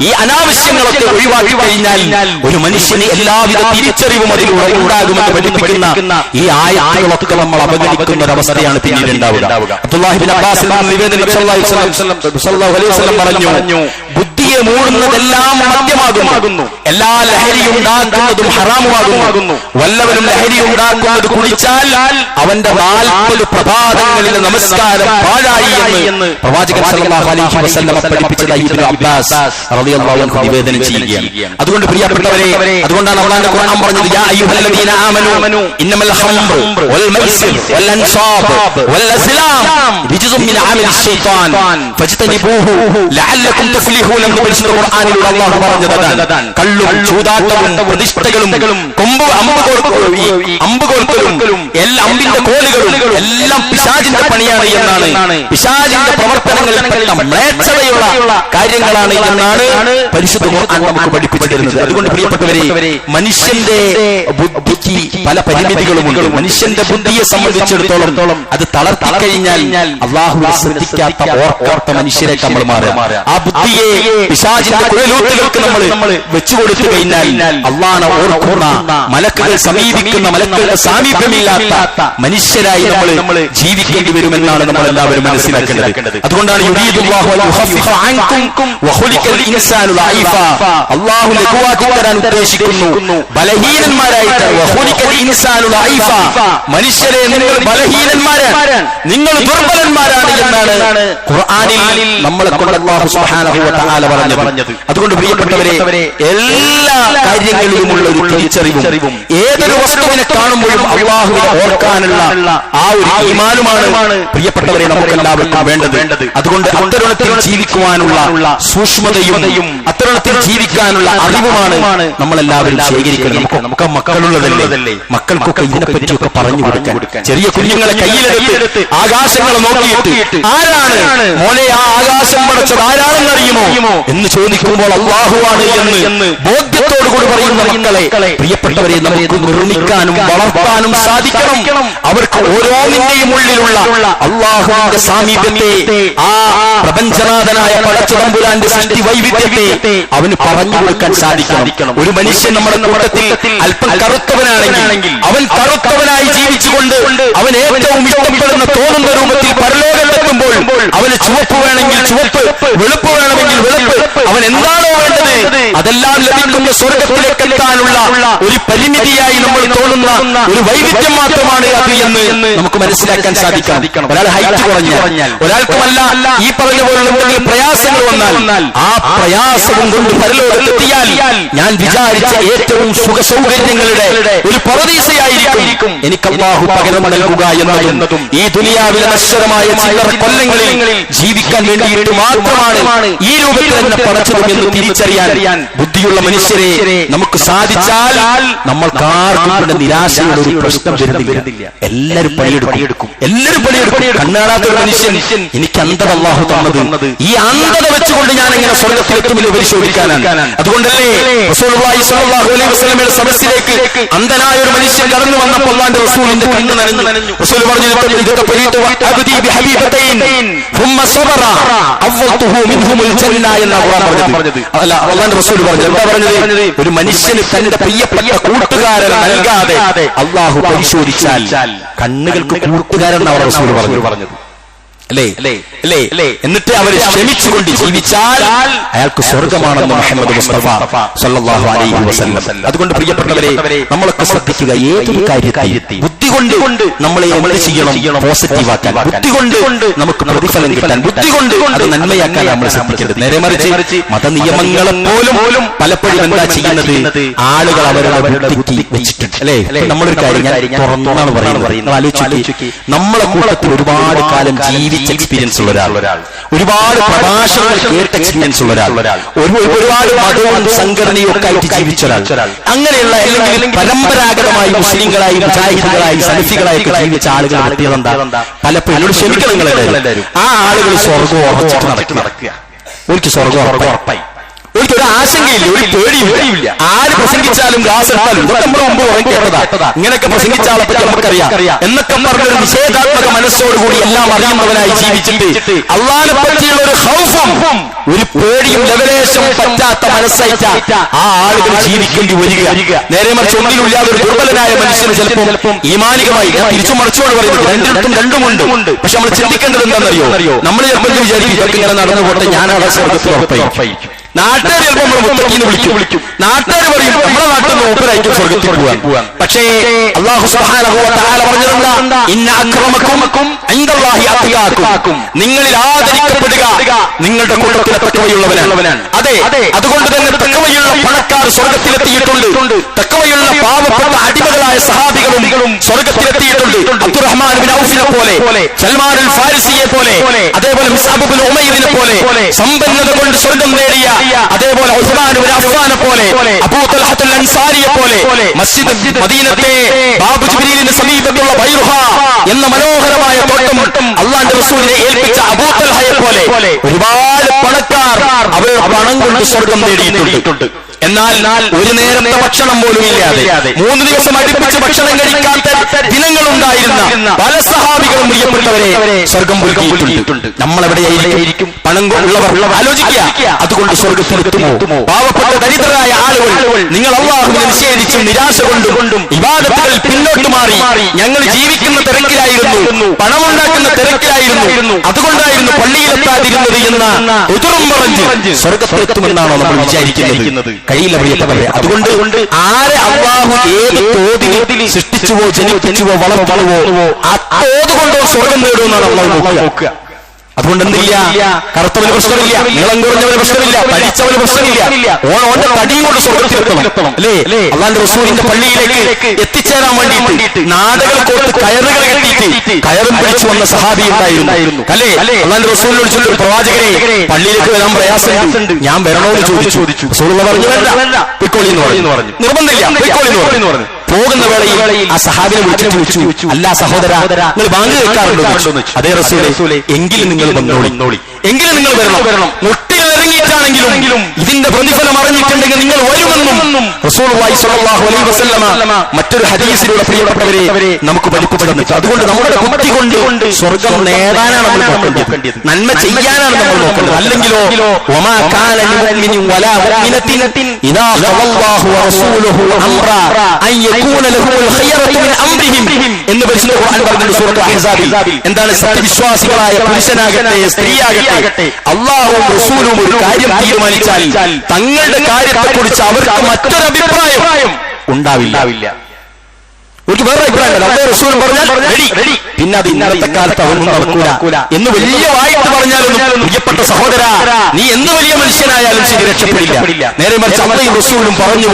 ഈ അനാവശ്യങ്ങളൊക്കെ ഒഴിവാക്കി കഴിഞ്ഞാൽ ഒരു മനുഷ്യന് എല്ലാവിധ തിരിച്ചറിവും അതിലൂടെ ഉണ്ടാകുമെന്ന് പഠിപ്പിക്കുന്ന ഈ ആയത്തുകളൊക്കെ നമ്മൾ അവഗണിക്കുന്ന ഒരവസ്ഥയാണ് പിന്നീട് ഉണ്ടാവുക. അബ്ദുല്ലാഹി ഇബ്നു അബ്ബാസ് നിവേദനം സല്ലല്ലാഹു അലൈഹി വസല്ലം പറഞ്ഞു, ബുദ്ധിയെ മൂടുന്നതെല്ലാം മദ്യമാകുന്നു, എല്ലാ ലഹരി ഉണ്ടാക്കുന്നതും ഹറാമുമാകുന്നു. വല്ലവനും ലഹരി ഉണ്ടാക്കുന്നത് കുടിച്ചാൽ അവന്റെ 40 പ്രഭാതങ്ങളിലെ നമസ്കാരം പാഴായി എന്ന് പ്രവാചകൻ സല്ലല്ലാഹു അലൈഹി വസല്ലം പഠിപ്പിച്ചതായി ഇബ്നു അബ്ബാസ് റളിയല്ലാഹു അൻഹു നിവേദനം ചെയ്യുകയാണ്. അതുകൊണ്ട് പ്രിയപ്പെട്ടവരെ, അതുകൊണ്ടാണ് അല്ലാഹുവിന്റെ ഖുർആൻ പറഞ്ഞത്, യാ അയ്യുഹല്ലദീന ആമനൂ ഇന്നമൽ ഖംറു വൽ മൈസിർ വൽ അൻസാബ് വൽ അസ്ലാം റിജ്സും മിൻ അമലി ശൈത്താൻ ഫജ്തനിബൂഹു ലഅല്ലകും തുഫ്ലിഹൂൻ എന്ന് പരിശുദ്ധ ഖുർആനിലൂടെ അല്ലാഹു പറഞ്ഞതാണ്. കള്ളും ചൂതാട്ടവും പ്രതിഷ്ഠകളും അമ്പുകോൽക്കലും എല്ലാ അമ്പിന്റെ കോലുകളും എല്ലാം പിശാചിന്റെ പണിയാണ് എന്നാണ്, പിശാചിന്റെ പ്രവർത്തനങ്ങളിൽപ്പെട്ട മ്ലേച്ഛതയുള്ള കാര്യങ്ങളാണ് എന്നാണ് പരിശുദ്ധ ഖുർആൻ നമുക്ക് പഠിപ്പിച്ചു തരുന്നത്. അതുകൊണ്ട് പ്രിയപ്പെട്ടവരെ, മനുഷ്യന്റെ ബുദ്ധിക്ക് പല പരിമിതികളുമുണ്ട്. മനുഷ്യന്റെ ബുദ്ധിയെ സംബന്ധിച്ചിടത്തോളം അത് തളർത്തിക്കഴിഞ്ഞാൽ അള്ളാഹുവിനെ ശ്രദ്ധിക്കാത്ത ഓർക്കാത്ത മനുഷ്യരേക്ക് നമ്മൾ മാറുക. ആ ബുദ്ധിയെ പിശാചിന്റെ കുഴലൂട്ടുകൾക്ക് നമ്മൾ വെച്ചുകൊടുത്തു കഴിഞ്ഞാൽ അള്ളാഹനെ ഓർക്കുന്ന, മലക്കുകൾ സമീപിക്കുന്ന, മലക്കുകളുടെ സാമീപ്യമില്ലാത്ത മനുഷ്യരായി നമ്മൾ ജീവിക്കേണ്ടി വരുമെന്നാണ് നമ്മൾ എല്ലാവരും മനസ്സിലാക്കേണ്ടത്. അതുകൊണ്ടാണ് അള്ളാഹു ലഘുവാക്കി തരാൻ ഉദ്ദേശിക്കുന്നു ബലഹീനന്മാരായിട്ട്. മനുഷ്യരെ നിങ്ങൾ ബലഹീനന്മാരാണ്, നിങ്ങൾ ദുർബലന്മാരാണ് എന്നാണ് ഖുർആനിൽ നമ്മളെ കൊണ്ട് അല്ലാഹു സുബ്ഹാനഹു വ തആല പറഞ്ഞത്. അതുകൊണ്ട് പ്രിയപ്പെട്ടവരെ, എല്ലാ കാര്യങ്ങളിലുമുള്ള ഒരു തിരിച്ചറിവും ഏതൊരു വസ്തുവിനെ കാണുമ്പോഴും അല്ലാഹുവിനെ ഓർക്കാനുള്ള ആ ഒരു ഈമാനുമാണ് പ്രിയപ്പെട്ടവരെ നമുക്ക് എല്ലാവർക്കും വേണ്ടത്. അതുകൊണ്ട് അത്തരുണത്തിൽ ജീവിക്കുവാനുള്ള സൂക്ഷ്മതയും അത്തരുണത്തിൽ ജീവിക്കാനുള്ള അറിവുമാണ് നമ്മളെല്ലാവരും ശേഖരിക്കുന്നത്. നമുക്ക് മക്കളുള്ളതല്ലേ, മക്കൾക്കൊക്കെ ഇതിനെപ്പറ്റിയൊക്കെ പറഞ്ഞു കൊടുക്കാൻ. ചെറിയ കുഞ്ഞുങ്ങളെ കയ്യിലെടുത്ത് ആകാശങ്ങളെ നോക്കിയിട്ട് ആരാണ് മോനെ ആ ആകാശം പടച്ചത് ആരാണെന്നറിയുമോ എന്ന് ചോദിക്കുമ്പോൾ അല്ലാഹുവാണ് എന്ന് ബോധ്യത്തോടുകൂടി പറയുന്ന മക്കളെ പ്രിയപ്പെട്ടവരെ നമുക്ക് നിർമ്മിക്കാനും വളർത്താനും സാധിക്കണം. അവർക്ക് ഓരോന്നിന്റെയും ഉള്ളിലുള്ള അല്ലാഹുവിന്റെ സാമീപ്യത്തെ, ആ പ്രപഞ്ചനാഥനായ പടച്ചതമ്പുരാന്റെ സൃഷ്ടി വൈവിധ്യത്തെ അവന് പറഞ്ഞു കൊടുക്കാൻ സാധിക്കണം. ഒരു മനുഷ്യൻ നമ്മുടെ കൂട്ടത്തിൽ അല്പം കറുത്തവനാണെങ്കിൽ അവൻ കറുത്തവനായി ജീവിച്ചുകൊണ്ട് അവൻ ഏറ്റവും ഇഷ്ടപ്പെടുന്ന തോന്നുന്ന രൂപത്തിൽ പരലോകത്തെത്തുമ്പോൾ അവന് ചുവപ്പ് വേണമെങ്കിൽ ചുവപ്പ്, വെളുപ്പ് വേണമെങ്കിൽ വെളുപ്പ്, അവൻ എന്താണോ വേണ്ടത് അതെല്ലാം ലഭിക്കുന്ന സ്വർഗത്തിലേക്ക് എത്താനുള്ള ഒരു പരിമിതിയായി നമ്മൾ തോന്നുന്ന ഒരു വൈവിധ്യം മാത്രമാണ് അത് എന്ന് നമുക്ക് മനസ്സിലാക്കാൻ സാധിക്കണം. ഒരാൾ ഹൈറ്റ് കുറഞ്ഞാൽ, ഒരാൾക്കുമല്ല ഈ പറഞ്ഞ പോലുള്ള എന്തെങ്കിലും പ്രയാസങ്ങൾ വന്നാൽ ആ പ്രയാസവും കൊണ്ട് പരലോകത്തെത്തിയാൽ ഞാൻ വിചാരിച്ച ഏറ്റവും സുഖ സൗകര്യങ്ങളുടെ ഒരു പരദീസയായിരിക്കും എനിക്ക് അല്ലാഹു പകരം നൽകുക എന്നതും ഈ ദുനിയാവിലെ നശ്വരമായ ചില്ലറ കൊല്ലങ്ങളിൽ ജീവിക്കാൻ വേണ്ടിയിട്ട് മാത്രമാണ് ഈ രൂപത്തിൽ തന്നെ പടച്ചതും എന്ന് തിരിച്ചറിയാൻ ബുദ്ധിയുള്ള മനുഷ്യരെ നമുക്ക് സാധിച്ചാൽ നമ്മൾക്കാർക്കും നിരാശയുടെ ഒരു പ്രശ്നം വരുന്നില്ല. എല്ലാവരും പണിയെടുക്കും. കണ്ണാടാത്ത ഒരു മനുഷ്യൻ എനിക്ക് അന്ധത അല്ലാഹു തന്നത്, ഈ അന്ധത വെച്ചുകൊണ്ട് ഞാൻ എങ്ങനെ സ്വർഗത്തിലെത്തുമെന്ന് പരിശോധിക്കാനാണ്. അതുകൊണ്ടല്ലേ റസൂലുള്ളാഹി സ്വല്ലല്ലാഹു അലൈഹി വസല്ലമയുടെ സദസ്സിലേക്ക് അന്ധനായ ഒരു മനുഷ്യൻ കടന്നു വന്നപ്പോൾ അല്ലാഹുവിന്റെ റസൂലിന്റെ കണ്ണ് നനഞ്ഞു. റസൂൽ പറഞ്ഞു, ഇതൊക്കെ പരിയിട്ട് അബ്ദി ബിഹബീബതൈൻ ثم صبر അവ്വതുഹു മിൻഹുൽ ജന്ന എന്നാണ് പറഞ്ഞത്. അല്ല, അല്ലാഹുവിന്റെ റസൂൽ പറഞ്ഞു, എന്താ പറഞ്ഞത്? ഒരു മനുഷ്യന് തന്റെ പ്രിയപ്പെട്ട കൂട്ടുകാരൻ നൽകാതെ അല്ലാഹു പരിശോധിച്ചാൽ കണ്ണുകൾക്ക് കൂട്ടുകാരനാണ് റസൂൽ പറഞ്ഞത്. അല്ലേ? എന്നിട്ട് അവർ ക്ഷമിച്ചുകൊണ്ട് ജീവിച്ചാൽ അയാൾക്ക് സ്വർഗമാണെന്ന് മുഹമ്മദ് മുസ്തഫ സല്ലല്ലാഹു അലൈഹി വസല്ലം. അതുകൊണ്ട് പ്രിയപ്പെട്ടവരെ, നമ്മളൊക്കെ ശ്രദ്ധിക്കുക, ഏതൊരു കാര്യത്തെ ബുദ്ധി കൊണ്ട് നമ്മളെ എന്ത് ചെയ്യണം? പോസിറ്റീവാക്കാൻ, ബുദ്ധി കൊണ്ട് നമുക്ക് പ്രതിഫലം കിട്ടാൻ, ബുദ്ധി കൊണ്ട് അത് നന്മയാക്കാൻ നമ്മൾ ശ്രദ്ധിക്കേണ്ടത്. നേരെ മറിച്ച് മതനിയമങ്ങളെ പോലും പലപ്പോഴും എന്താ ചെയ്യുന്നത്? ആളുകൾ അവരുടെ ബുദ്ധിക്ക് വെച്ചിട്ടുണ്ട്. അല്ലേ? നമ്മളൊരു കാര്യം ഞാൻ തുറന്നാണ് പറയുന്നത്. ആലോചിച്ച്, നമ്മളെ കൂട്ടത്തിൽ ഒരുപാട് കാലം ജീവിച്ച എക്സ്പീരിയൻസ് ഉള്ള ഒരാൾ, ഒരുപാട് പ്രഭാഷണങ്ങൾ കേട്ട എക്സ്പീരിയൻസ് ഉള്ള ഒരാൾ, ഒരുപാട് മതവും സംഘടനയും ഒക്കെ ആയിട്ട് ജീവിച്ച ഒരാൾ, അങ്ങനെയുള്ള അല്ലെങ്കിൽ പരമ്പരാഗതമായി മുസ്ലിങ്ങളായി, മുജാഹിദുകളായി, സലഫികളായി ജീവിച്ച ആളുകൾ നടത്തിയതെന്താ? പലപ്പോഴും ക്ഷമിക്കണം നിങ്ങളെല്ലാവരും, ആ ആളുകൾ സ്വർഗം ഉറച്ചിട്ട് നടക്കുക. ഒരിക്കൽ സ്വർഗം ഉറപ്പായി. ഒരിക്കലും ആശങ്കയില്ല, ഒരു പേടിയില്ല. ആര് പ്രസംഗിച്ചാലും ഗ്ലാസ് എടുത്താലും ഇതൊക്കെ നമ്മുടെ മുമ്പ് ഉറക്കേണ്ടതാ. ഇങ്ങനെയൊക്കെ പ്രസംഗിച്ച ആളെ പറ്റി നമുക്കറിയാം എന്നൊക്കെ പറഞ്ഞൊരു നിഷേധാത്മക മനസ്സോടുകൂടി എല്ലാം അറിയുന്നവനായി ജീവിച്ചിട്ട് അള്ളാഹിനെ പറ്റിയുള്ള ഒരു ഖൗഫും ഒരു പേടിയും ലെവലേശം പറ്റാത്ത മനസ്സായിട്ട ആ ആളുകൾ ജീവിക്കേണ്ടി വരിക. നേരെ മറിച്ച് ഒന്നിലുമില്ലാതെ ഒരു ദുർബലനായ മനുഷ്യന് ചിലപ്പോൾ ഈമാനികമായി, തിരിച്ചു മറിച്ചോട് പറയുന്നത് രണ്ടുമുണ്ട്. പക്ഷെ നമ്മൾ ചിന്തിക്കേണ്ടത് എന്താണെന്നറിയോ? നമ്മൾ ചിലപ്പോൾ വിചാരിക്കും ഇതൊക്കെ ഇങ്ങനെ നടന്നു പോട്ടെ, ഞാനാണ് സ്വർഗത്തിൽ ഉറപ്പായി. നാട്ടുകാർ ചിലപ്പോൾ നമ്മൾ മുത്തഖീന്ന് വിളിക്കും. നാട്ടുകാർ പറയും നമ്മുടെ നാട്ടിൽ നിന്ന് മൂപ്പരായിരിക്കും സ്വർഗത്തിൽ പോവാൻ. പക്ഷേ അല്ലാഹു സുബ്ഹാനഹു വ തആല പറഞ്ഞതെന്താ? ഇന്ന അക്രമക്കും ഇൻദല്ലാഹി അത്ഖാക്കും, നിങ്ങളിൽ ആദരിക്കപ്പെടുക നിങ്ങളുടെ കൂട്ടത്തിലെ തഖ്വയുള്ളവനാണ്. അതെ, അതുകൊണ്ട് തന്നെ തഖ്വയുള്ള പണക്കാർ സ്വർഗത്തിലെത്തിയിട്ടുണ്ട്. തഖ്വയുള്ള പാവപ്പെട്ട അടിമകളായ സഹാബികളും സ്വർഗത്തിലെത്തിയിട്ടുണ്ട്. അബ്ദുറഹ്മാൻ ബിൻ ഔഫിനെ പോലെ, സൽമാൻ അൽ ഫാരിസിയെ പോലെ, അതേപോലെ മുസ്അബ് ബിൻ ഉമൈറിനെ പോലെ സമ്പന്നത കൊണ്ട് സ്വർഗം നേടിയ, അതേപോലെ ഉസ്മാൻ ബിൻ അഫ്ഫാനെ പോലെ, അബൂ തൽഹത്തുൽ അൻസാരിയെ പോലെ, മസ്ജിദ് മദീനത്തെ ബാബു ജിബ്രീലിന്റെ സമീപത്തുള്ള ബൈറുഹ എന്ന മനോഹരമായ തോട്ടം അല്ലാഹുവിന്റെ റസൂലിനെ ഏൽപ്പിച്ച അബൂ തൽഹയെ പോലെ ഒരുപാട് പണക്കാർ അവരുടെ പണം കൊണ്ട് സ്വർഗം നേടിയിട്ടുണ്ട്. എന്നാൽ ഒരു നേരത്തെ ഭക്ഷണം പോലും ഇല്ലാതെ 3 ദിവസം അടുപ്പിച്ച് ഭക്ഷണം കഴിക്കാത്ത ദിനങ്ങളുണ്ടായിരുന്ന പല സഹാബികളും പ്രിയപ്പെട്ടവരെ സ്വർഗം പുൽകിയിട്ടുണ്ട്. നമ്മളെവിടെയായിരിക്കും? പണം ഉള്ളവർ ആലോചിക്കുക. അതുകൊണ്ട് സ്വർഗത്തിലെത്തുമോ? പാവപ്പെട്ട ദരിദ്രരായ ആളുകൾ, നിങ്ങൾ അല്ലാഹുവിനെ നിഷേധിച്ചും നിരാശ കൊണ്ടും ഇബാദത്തുകളിൽ പിന്നോട്ട് മാറി ഞങ്ങൾ ജീവിക്കുന്ന തിരക്കിലായിരുന്നു, പണമുണ്ടാക്കുന്ന തിരക്കിലായിരുന്നു, അതുകൊണ്ടായിരുന്നു പള്ളിയിലെത്താതിരുന്നത് എന്ന ഉദുറും പറഞ്ഞ് സ്വർഗത്തിലെത്തുമെന്നാണോ നമ്മൾ വിചാരിക്കുന്നത്? കഴിയില്ല പ്രിയപ്പെട്ടവരെ. അതുകൊണ്ട് ആരെ അല്ലാഹു ഏത് തോതിൽ സൃഷ്ടിച്ചുവോ ജനിപ്പിച്ചുവോ വളർത്തുവോ ആ തോത് കൊണ്ടോ സ്വർഗം നേടുമെന്നാണ് അല്ലാഹു നോക്കുക. അതുകൊണ്ട് എന്തില്ല? കറുത്തവന് പ്രശ്നമില്ല, നീളം കുറഞ്ഞവന് പ്രശ്നമില്ല, പഠിച്ചവന് പ്രശ്നമില്ല. ഓന്റെ തടിയും കൊണ്ട് സ്വർഗത്തിലെത്തണം. അല്ലേ? അല്ലാഹുവിന്റെ റസൂലിന്റെ പള്ളിയിലേക്ക് എത്തിച്ചേരാൻ വേണ്ടിയിട്ട് നാടകൾ കോർത്ത് കയറുകൾ കെട്ടിയിട്ട് കയറും പിടിച്ചു വന്ന സഹാബി ഉണ്ടായിരുന്നു. അല്ലേ? അല്ലാഹുവിന്റെ റസൂലിനോട് ചോദിച്ചു, പ്രവാചകരെ പള്ളിയിലേക്ക് വരാൻ പ്രയാസമുണ്ട്, ഞാൻ വരണോന്ന് ചോദിച്ചു. റസൂലുള്ളാഹി പറഞ്ഞു, വേണ്ട, പൊയ്ക്കോളി എന്ന് പറഞ്ഞു. നിർബന്ധമില്ല, പൊയ്ക്കോളി എന്ന് പറഞ്ഞു. പോകുന്ന വേളയിൽ ആ സഹാബിനെ വിളിച്ചു, അല്ല സഹോദരാ, നിങ്ങൾ ബാങ്ക് കേൾക്കാറുണ്ടോ? അതേ റസൂലേ, എങ്കിലും നിങ്ങൾ വന്നോളി, എങ്കിലും നിങ്ങൾ വരണം. മുട്ടിലിറങ്ങിയിട്ടാണെങ്കിലും ഇതിന്റെ പ്രതിഫലം അറിഞ്ഞിട്ടുണ്ടെങ്കിൽ നിങ്ങൾ വരുമെന്നും റസൂലുള്ളാഹി സ്വല്ലല്ലാഹു അലൈഹി വസല്ലമ മറ്റൊരു ഹദീസിലൂടെ പ്രിയപ്പെട്ടവരെ നമുക്ക് പഠിപ്പിച്ചിട്ടുണ്ട്. അതുകൊണ്ട് നമ്മുടെ ബുദ്ധി കൊണ്ട് സ്വർഗം നേടാനാണ് നമ്മൾ നോക്കേണ്ടത്, നന്മ ചെയ്യാനാണ് നമ്മൾ നോക്കേണ്ടത്. അല്ലെങ്കിലോ വമാ കാന ലിമുഅ്മിനിൻ വലാ മുഅ്മിനത്തിൻ ഇദാ ഖവല്ലാഹു വറസൂലുഹു അംറാ അൻ യകൂന ലഹുൽ ഖിയറതു മിൻ അംരിഹിം എന്ന് പരിശുദ്ധ ഖുർആൻ പറയുന്നുണ്ട് സൂറത്തുൽ അഹ്സാബിൽ. എന്താണ്? സത്യവിശ്വാസികളായ പുരുഷനാകട്ടെ സ്ത്രീയാകട്ടെ അല്ലാഹുവും റസൂലും ഒരു കാര്യം തീരുമാനിച്ചാൽ തങ്ങളുടെ കാര്യത്തെക്കുറിച്ച് അവർക്ക് മറ്റൊരു അഭിപ്രായം ഉണ്ടാവില്ല. ഒരു വേറെ അഭിപ്രായം റസൂൽ പറഞ്ഞാൽ റെഡി, പിന്നെ അത് ഇന്നത്തെ കാലത്ത് അതൊന്നും നടക്കൂല എന്ന് വലിയ വായിട്ട് പറഞ്ഞാലും പ്രിയപ്പെട്ട സഹോദരാ, നീ എന്ത് വലിയ മനുഷ്യനായാലും ശരി രക്ഷപ്പെടില്ല. നേരെ മറിച്ച് അള്ളയും റസൂലും പറഞ്ഞു,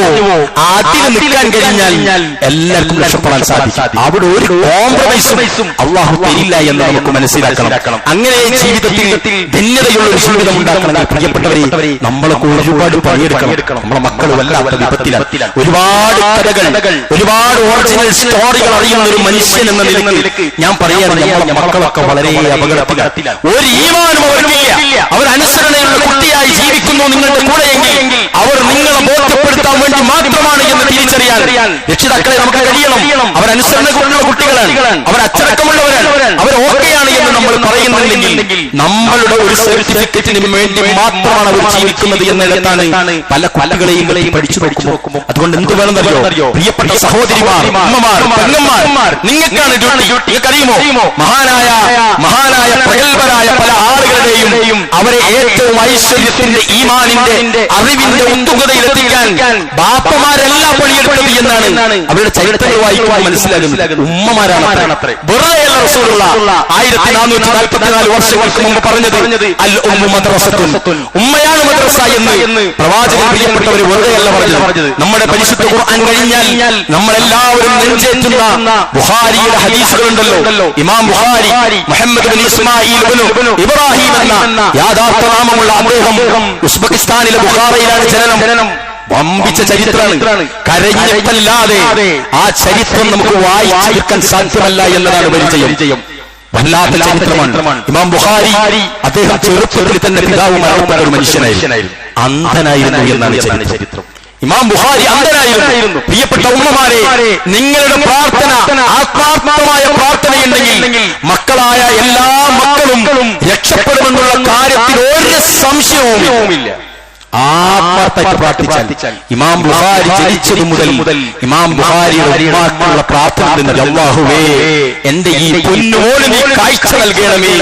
അതിന് നിൽക്കാൻ കഴിഞ്ഞാൽ എല്ലാവർക്കും രക്ഷപ്പെടാൻ സാധിക്കും. അവിടെ ഒരു കോംപ്രമൈസും അള്ളാഹു തരില്ല എന്ന് നമുക്ക് മനസ്സിലാക്കണം. അങ്ങനെ ജീവിതത്തിൽ ധന്യതയുള്ള ഒരു ജീവിതം ഉണ്ടാക്കണമെങ്കിൽ പ്രിയപ്പെട്ടവരെ നമ്മളൊക്കെ ഒരുപാട് പണിയെടുക്കണം. നമ്മളെ മക്കൾ വല്ലാത്ത വിപത്തിലാണ്. ഒരുപാട് കഥകൾ, ഒരുപാട് ഒറിജിനൽ സ്റ്റോറികൾ അറിയുന്ന ഒരു മനുഷ്യൻ എന്ന നിലയ്ക്ക് ഞാൻ പറയാൻ നമ്മളെ മക്കളൊക്കെ വളരെ അപകടത്തിലാണ്. ഒരു ഈമാനും അവർക്കില്ല. അവർ അനുസരണയുള്ള കുട്ടിയായി ജീവിക്കുന്നു നിങ്ങളുടെ കൂടെയെങ്കിൽ അവർ നിങ്ങളെ ബോധ്യപ്പെടുത്താൻ രക്ഷിതാക്കളെ നമുക്ക് കഴിയണം. അവരനുസരണമുള്ള കുട്ടികളാണ്, അവർ അച്ചടക്കമുള്ളവരാണ്, അവർ ഓക്കെയാണ് എന്ന് നമ്മൾ പറയുന്നില്ലെങ്കിൽ നമ്മളുടെ ഒരു സർട്ടിഫിക്കറ്റിന് വേണ്ടി മാത്രമാണ് അവർ ജീവിക്കുന്നത് എന്നിടത്താണ് പല കുട്ടികളെയും പഠിച്ചു നോക്കുമ്പോൾ. അതുകൊണ്ട് എന്ത് വേണമെന്നറിയോ പ്രിയപ്പെട്ട സഹോദരിമാർ, ഉമ്മമാർ, പെങ്ങന്മാർ, നിങ്ങൾക്കാണ് നിങ്ങൾക്കറിയുമോ മഹാനായ പ്രഗത്ഭരായ പല ആളുകളുടെയും അവരെ ഏറ്റവും ഐശ്വര്യത്തിന്റെ ഈമാനിന്റെ അറിവിന്റെ ഉത്തുകതയിലെത്തിക്കാൻ ബാപ്പമാരെല്ലാം പണിയെടുത്തത് എന്നാണ് അവരുടെ ചരിത്രങ്ങൾ വായിക്കുവാൻ മനസ്സിലാകുന്നത്. ഉമ്മമാരാണ് വെറുതെയല്ല റസൂലുള്ള 1444 വർഷങ്ങൾക്ക് മുമ്പ് പറഞ്ഞത് അൽ ഉമ്മു മദ്റസത്തുൻ, ഉമ്മയാണ് മദ്രസ എന്ന് പ്രവാചകൻ പ്രിയപ്പെട്ടവർ വെറുതെയല്ല പറഞ്ഞത്. നമ്മുടെ പരിശുദ്ധ ഖുർആൻ കഴിഞ്ഞാൽ നമ്മളെല്ലാവരും നെഞ്ചേറ്റുന്ന ബുഖാരിയുടെ ഹദീസുകളുണ്ടല്ലോ. ഇമാം ബുഖാരി മുഹമ്മദ് ബിൻ ഇസ്മായിൽ ഇബ്നു ഇബ്രാഹിം എന്ന യാഥാർത്ഥ നാമമുള്ള അദ്ദേഹം ഉസ്ബെക്കിസ്ഥാനിലെ ബുഖാറയിലാണ് ജനനം. വമ്പിച്ച ചരിത്രമാണ്. കരഞ്ഞിട്ടല്ലാതെ ആ ചരിത്രം നമുക്ക് വായിച്ചു തീർക്കാൻ സാധ്യമല്ല എന്നതാണ് പരിചയം. വല്ലാത്ത ചരിത്രമാണ്. ഇമാം ബുഖാരി അദ്ദേഹം ചെറുപ്പത്തിൽ തന്നെ പിതാവ് മരണപ്പെട്ട ഒരു മനുഷ്യനായിരുന്നു, അന്ധനായിരുന്നു എന്നാണ് ചരിത്രം. ഇമാം ബുഖാരി അന്ധനായിരുന്നു. പ്രിയപ്പെട്ട ഉമ്മമാരെ, നിങ്ങളുടെ പ്രാർത്ഥന ആത്മാർത്ഥമായ പ്രാർത്ഥനയുണ്ടെങ്കിൽ മക്കളായ എല്ലാ മക്കളും രക്ഷപ്പെടുമെന്നുള്ള കാര്യത്തിൽ ഒരു സംശയവുമില്ല. ആത്മാർത്ഥമായിട്ട് പ്രാർത്ഥിച്ചാൽ ഇമാം ബുഖാരി ജനിച്ചതു മുതൽ ഇമാം ബുഖാരിയുടെ ഉമ്മാക്കുള്ള പ്രാർത്ഥന, അല്ലാഹുവേ എന്റെ ഈ പൊന്നുപോലെ നീ കാഴ്ച നൽകണമേ,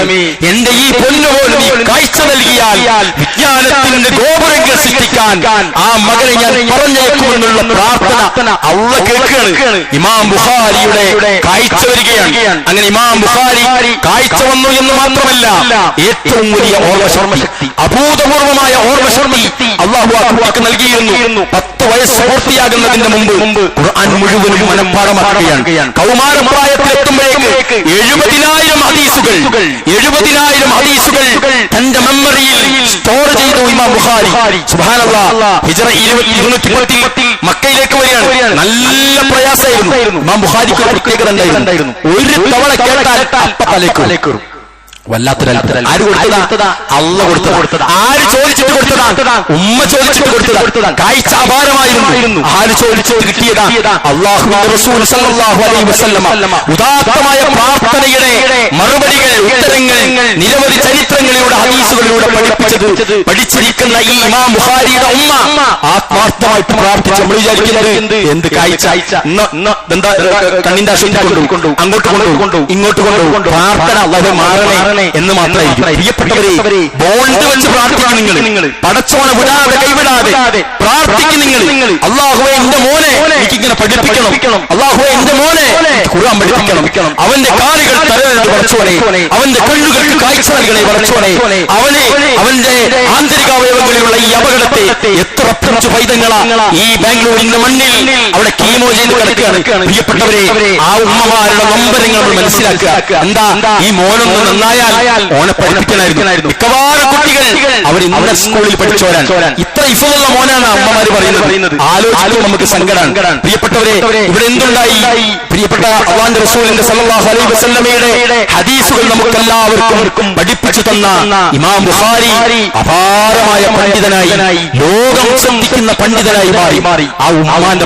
എന്റെ ഈ പൊന്നുപോലെ നീ കാഴ്ച നൽകിയാൽ വിജ്ഞാനത്തിന്റെ ഗോപുരങ്ങൾ സൃഷ്ടിക്കാൻ ആ മകനെ ഞാൻ പറഞ്ഞേക്കുമെന്നുള്ള പ്രാർത്ഥന അള്ളാഹു കേൾക്കുകയാണ്. ഇമാം ബുഖാരിയുടെ കാഴ്ച വരികയാണ്. അങ്ങനെ ഇമാം ബുഖാരി കാഴ്ച വന്നു എന്ന് മാത്രമല്ല, ഏറ്റവും വലിയ ഓർമ്മശക്തി, അഭൂതപൂർവമായ ഓർമ്മശക്തി അല്ലാഹു ആ കുട്ടിക്ക് നൽകിയിരുന്നു. 10 വയസ്സ് പൂർത്തിയാകുന്നതിന്റെ മുമ്പ് ഖുർആൻ മുഴുവനും മനഃപ്പാഠമാക്കുകയാണ്. കൗമാരപ്രായത്തിലെത്തുമ്പോഴേക്ക് 70,000 ഹദീസുകൾ തന്റെ മെമ്മറിയിൽ സ്റ്റോർ ചെയ്തു ഇമാം ബുഖാരി. സുബ്ഹാനല്ലാഹ്, ഹിജ്റ 210 മക്കയിലേക്ക് വരികയാണ്. നല്ല പ്രയാസമായിരുന്നു. ഇമാം ബുഖാരിക്ക് പ്രത്യേകത ഉണ്ടായിരുന്നു. ഒരു തവണ കേട്ടാൽ തലയ്ക്കും വല്ലാത്തൊരു ആര് കൊടുത്തതാ? അള്ള കൊടുത്തതാ. ആര് ചോദിച്ചിട്ട് കൊടുത്തതാ? ഉമ്മ ചോദിച്ചിട്ട് കൊടുത്തതാ. കാഴ്ച അപാരമായിരുന്നു. ആര് ചോദിച്ചിട്ട് കിട്ടിയതാ? അല്ലാഹുവിന്റെ റസൂൽ സല്ലല്ലാഹു അലൈഹി വസല്ലമ ഉദാത്തമായ പ്രാർത്ഥനയുടെ മറുപടികൾ, ഉത്തരങ്ങൾ നിരവധി ചരിത്രങ്ങളിലൂടെ ഹദീസുകളിലൂടെ പഠിച്ചിരിക്കുന്ന ഈ ഇമാം ബുഖാരിയുടെ ഉമ്മ ആത്മാർത്ഥമായിട്ട് പ്രാർത്ഥിച്ച് നമ്മൾ വിചാരിക്കുന്നത് എന്ത് കാഴ്ച, എന്താ കണ്ണിന്റെ അശുദ്ധി കൊണ്ടു, അങ്ങോട്ട് കൊണ്ടു, ഇങ്ങോട്ട് കൊണ്ടു, പ്രാർത്ഥന അല്ലാഹു മാറണേ എന്ന് മാത്രമായിരിക്കും. പ്രിയപ്പെട്ടവരെ, ബോണ്ട് വെച്ച് പ്രാർത്ഥിക്കും നിങ്ങൾ. പടച്ചോനെ വിടാതെ കൈവിടാതെ പ്രാർത്ഥിക്കും നിങ്ങൾ. അല്ലാഹുവേ എന്റെ മോനെ എനിക്കിങ്ങനെ പഠിപ്പിക്കണം, അല്ലാഹുവേ എന്റെ മോനെ ഖുർആൻ പഠിപ്പിക്കണം, അവന്റെ കാലുകൾ തരരുത് പടച്ചോനെ, അവന്റെ കണ്ണുകൾക്ക് കാഴ്ച നൽകണേ പടച്ചോനെ, അവന്റെ ആന്തരിക അവയവങ്ങളിലുള്ള ഈ അപകടത്തെ എത്ര പിഞ്ചു പൈതങ്ങളാ ഈ ബാംഗ്ലൂരിന്റെ മണ്ണിൽ അവിടെ കീമോ ചെയ്ത് കിടക്കുകയാണ്. പ്രിയപ്പെട്ടവരെ, ആ ഉമ്മമാരുടെ നൊമ്പരങ്ങൾ നമ്മൾ മനസ്സിലാക്കുക. എന്താ, ഈ മോനൊന്ന് നന്നായാൽ ഓനെ പഠിപ്പിക്കണമായിരുന്നു. മിക്കവാറും കുട്ടികൾ അവർ ഇന്നലെ സ്കൂളിൽ പഠിച്ചോരാൻ ഇത്ര ഇഫുള്ള മോനാണ് അമ്മമാര് പറയുന്നത്. ആലോചിക്കുമ്പോൾ നമുക്ക് സങ്കടമാണ്. പ്രിയപ്പെട്ടവരെ, ഇവിടെ എന്തുണ്ടായി? പ്രിയപ്പെട്ട അല്ലാഹുവിന്റെ റസൂലിന്റെ സല്ലല്ലാഹു അലൈഹി വസല്ലമയുടെ ഹദീസുകൾ നമുക്കെല്ലാവർക്കും പഠിപ്പിച്ചു തന്ന ഇമാം ബുഖാരി അപാരമായ പണ്ഡിതനായി, ലോകം ശ്രദ്ധിക്കുന്ന പണ്ഡിതനായി മാറി. ആ ഉമ്മാന്റെ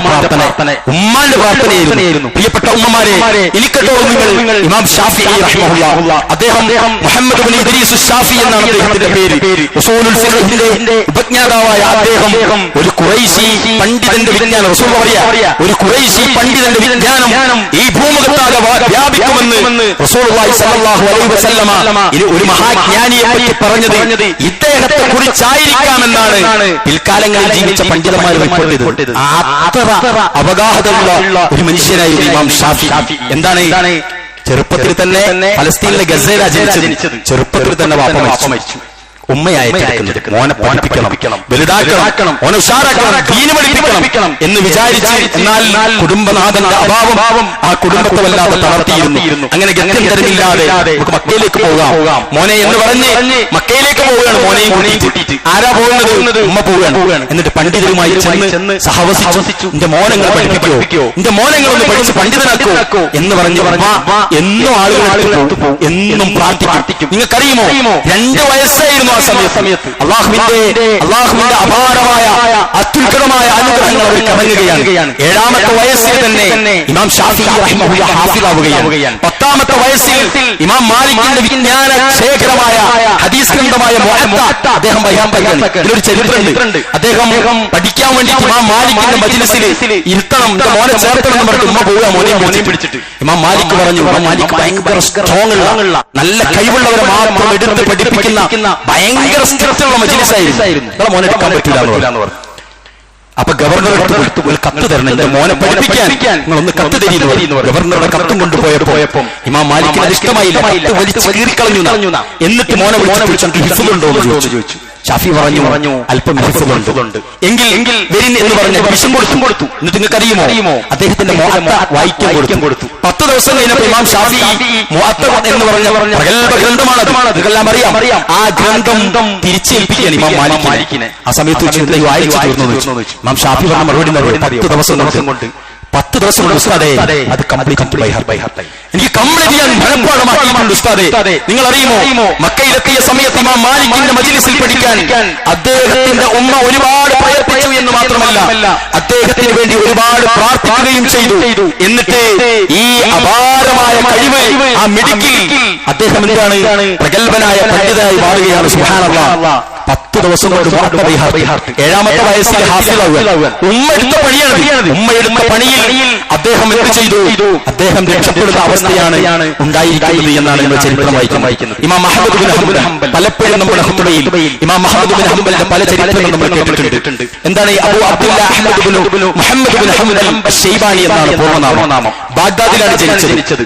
പ്രാർത്ഥനയായിരുന്നു. പ്രിയപ്പെട്ട ഉമ്മമാരെ, എനിക്കട്ടോ നിങ്ങൾ ഇമാം ഷാഫിഈ റഹിമഹുല്ലാഹ്, അദ്ദേഹം മുഹമ്മദ് ബിൻ ഇദ്രീസ് ഷാഫി എന്നാണ് അദ്ദേഹത്തിന്റെ പേര്. ഉസൂലുൽ ഫിഖ്ഹിന്റെ ഉപജ്ഞാതാവായ അദ്ദേഹം ഒരു ഖുറൈശി പണ്ഡിതന്റെ വിജ്ഞാനം, റസൂൽ പറയാ ഒരു ഖുറൈശി പണ്ഡിതന്റെ വിജ്ഞാനം ഈ ഭൂമുഖത്താകെ വ്യാപിക്കുമെന്ന് റസൂലുള്ളാഹി സ്വല്ലല്ലാഹു അലൈഹി വസല്ലമ ഒരു മഹാജ്ഞാനിയെ പറ്റി പറഞ്ഞത് ഇദ്ദേഹത്തെ കുറിച്ചായിരിക്കാമെന്നാണ് പിൽക്കാലങ്ങളിൽ ജീവിച്ച പണ്ഡിതന്മാർ റിപ്പോർട്ട് ചെയ്തത്. അത്ര അവഗാഹതയുള്ള ഒരു മനുഷ്യനായിരുന്നു ഇമാം ഷാഫി. എന്താണ്, ചെറുപ്പത്തിൽ തന്നെ ഫലസ്തീനിലെ ഗസയിലാ ജനിച്ചത്. ചെറുപ്പത്തിൽ തന്നെ വാപ്പ മരിച്ചു. ഉമ്മയായിട്ട് മോനെ പഠിപ്പിക്കണം, വലുതാക്കണം, ഓനെ ഉഷാറാക്കണം, ദീന് പഠിപ്പിക്കണം എന്ന് വിചാരിച്ച്, എന്നാൽ കുടുംബനാഥന്റെ അഭാവം ആ കുടുംബത്തെ വല്ലാതെ തളർത്തിയിരുന്നു. അങ്ങനെ ഗത്യന്തരമില്ലാതെ നമുക്ക് മക്കയിലേക്ക് പോകാം മോനെ എന്ന് പറഞ്ഞ് മക്കയിലേക്ക് പോവുകയാണ്. മോനെയും കൂട്ടിയിട്ട് ആരാ പോകുന്നത്? ഉമ്മ പോവുകയാണ്. എന്നിട്ട് പണ്ഡിതരുമായി ചെന്ന് സഹവസിച്ചു. എന്റെ മോനങ്ങൾ പഠിപ്പിക്കോ, എന്റെ മോനങ്ങൾ ഒന്ന് പഠിച്ച് പണ്ഡിതനാക്കോ എന്ന് പറഞ്ഞു എന്നും ആളുകൾ എന്നും പ്രാർത്ഥിക്കും. നിങ്ങൾക്കറിയുമോ, 2 വയസ്സായിരുന്നു ആ സമയത്ത് അള്ളാഹുവിന്റെ അപാരമായ അത്യുത്കടമായ അനുഗ്രഹങ്ങൾ അവർ കടങ്ങുകയാണ്. 7ാമത്തെ വയസ്സിൽ തന്നെ ഇമാം ഷാഫിഈ റഹിമഹുല്ലാ ഹാഫിളാവുകയാണ്. 10ാമത്തെ വയസ്സിൽ ഇമാം മാലിക്കിന്റെ വിജ്ഞാന ശേഖരമായ ഹദീസ് ഗ്രന്ഥമായ മുഅത്ത അദ്ദേഹം ബയാൻ. ഇതിലൊരു ചരിത്രമുണ്ട്. അദ്ദേഹം പഠിക്കാൻ വേണ്ടി ഇമാം മാലിക്കിന്റെ മജ്ലിസിൽ ഇരുത്തണം, എന്റെ മോനെ ചേർത്തണം എന്ന് പറഞ്ഞിട്ട് ഉമ്മ പോവുക മോനെ പിടിച്ചിട്ട്. ഇമാം മാലിക് പറഞ്ഞു, ഇമാം മാലിക് ഭയങ്കര സ്ട്രോങ് ഉള്ള നല്ല കഴിവുള്ളവരെ മാത്രം എടുത്ത് പഠിപ്പിക്കുന്ന ഭയങ്കര സ്ട്രിക്റ്റ് ഉള്ള മജ്ലിസായിരുന്നു. നിങ്ങളെ മോനെ എടുക്കാൻ പറ്റില്ല എന്ന് പറഞ്ഞു. അപ്പൊ ഗവർണർ ഒരു കത്ത് തരണം, എന്റെ മോനെ പഠിപ്പിക്കാൻ നിങ്ങളൊന്ന് കത്ത് തരുന്നു. ഗവർണറുടെ കത്തും കൊണ്ടുപോയപ്പം ഇമാം മാലിക്കിന് അത് ഇഷ്ടമായില്ല, കത്ത് വലിച്ച് കീറിക്കളഞ്ഞു. എന്നിട്ട് മോനെ വിളിച്ചു ഹിഫ്ളുണ്ടോ എന്ന് ചോദിച്ചു. ഷാഫി പറഞ്ഞു അല്പം ഹിഫ്ളുണ്ട്. എങ്കിൽ വരിൻ എന്ന് പറഞ്ഞ വിഷം കൊടുത്തു. എന്നിട്ട് നിങ്ങൾക്ക് അറിയുമോ അദ്ദേഹത്തിന്റെ മുഅത്ത വായിക്കാൻ കൊടുത്തു. 10 ദിവസം കഴിഞ്ഞപ്പോൾ ഇമാം ഷാഫി മുഅത്ത എന്ന് പറഞ്ഞ പ്രഗൽഭ ഗ്രന്ഥമാണ്, നിങ്ങൾക്കെല്ലാം അറിയാം. ആ ഗ്രന്ഥം തിരിച്ചേൽപ്പിക്കാൻ ഇമാം മാലിക്കിനെ. ആ സമയത്ത് വായിച്ചു തീർന്നു. ഇമാം ഷാഫി പറഞ്ഞ മറുപടി 10 ദിവസം കൊണ്ട് ഉസ്താദേ അത് കംപ്ലീറ്റ് ബൈ ഹാർട്ടായി. എനിക്ക് കംപ്ലീറ്റ് ചെയ്യാൻ മനഃപ്പാഠമാക്കിയിട്ടുണ്ട് ഉസ്താദേ. നിങ്ങൾ അറിയുമോ, മക്കയിലെത്തിയ സമയത്ത് ഇമാം മാലിക്കിന്റെ മജ്ലിസിൽ പഠിക്കാൻ അദ്ദേഹത്തിന്റെ ഉമ്മ ഒരുപാട് പ്രയത്നിച്ചു എന്ന് മാത്രമല്ല അദ്ദേഹത്തിന് വേണ്ടി ഒരുപാട് പ്രാർത്ഥിക്കുകയും ചെയ്തു. എന്നിട്ട് ഈ അപാരമായ കഴിവ്, ആ മിടുക്കിൽ അദ്ദേഹം എന്താണ് പ്രഗൽഭനായ പണ്ഡിതനായി മാറുകയാണ്. സുബ്ഹാനല്ലാഹ്. 10 ദിവസം കൊണ്ട് 7ാമത്തെ വയസ്സിൽ ഹാഫിളാവുക. ഉമ്മ എടുത്ത പണിയിൽ അദ്ദേഹം എന്ത് ചെയ്തു? അദ്ദേഹം രക്ഷപ്പെടുന്ന അവസ്ഥയാണ് ഉണ്ടായിരിക്കുന്നത് എന്നാണ് നമ്മൾ ചരിത്രം വായിക്കുന്നത്. ഇമാം അഹ്മദ് ബിൻ ഹംബൽ പലപ്പോഴും നമ്മുടെ ഖുത്ബയിൽ ഇമാം അഹ്മദ് ബിൻ ഹംബലിന്റെ പല ചരിത്രങ്ങളും നമ്മൾ കേട്ടിട്ടുണ്ട്. എന്താണ് Abu Abdullah Ahmad bin Muhammad bin Hanbal Ash-Shaybani എന്നാണ് പൂർണ്ണനാമം. ബാഗ്ദാദിലാണ് ജനിച്ചത്.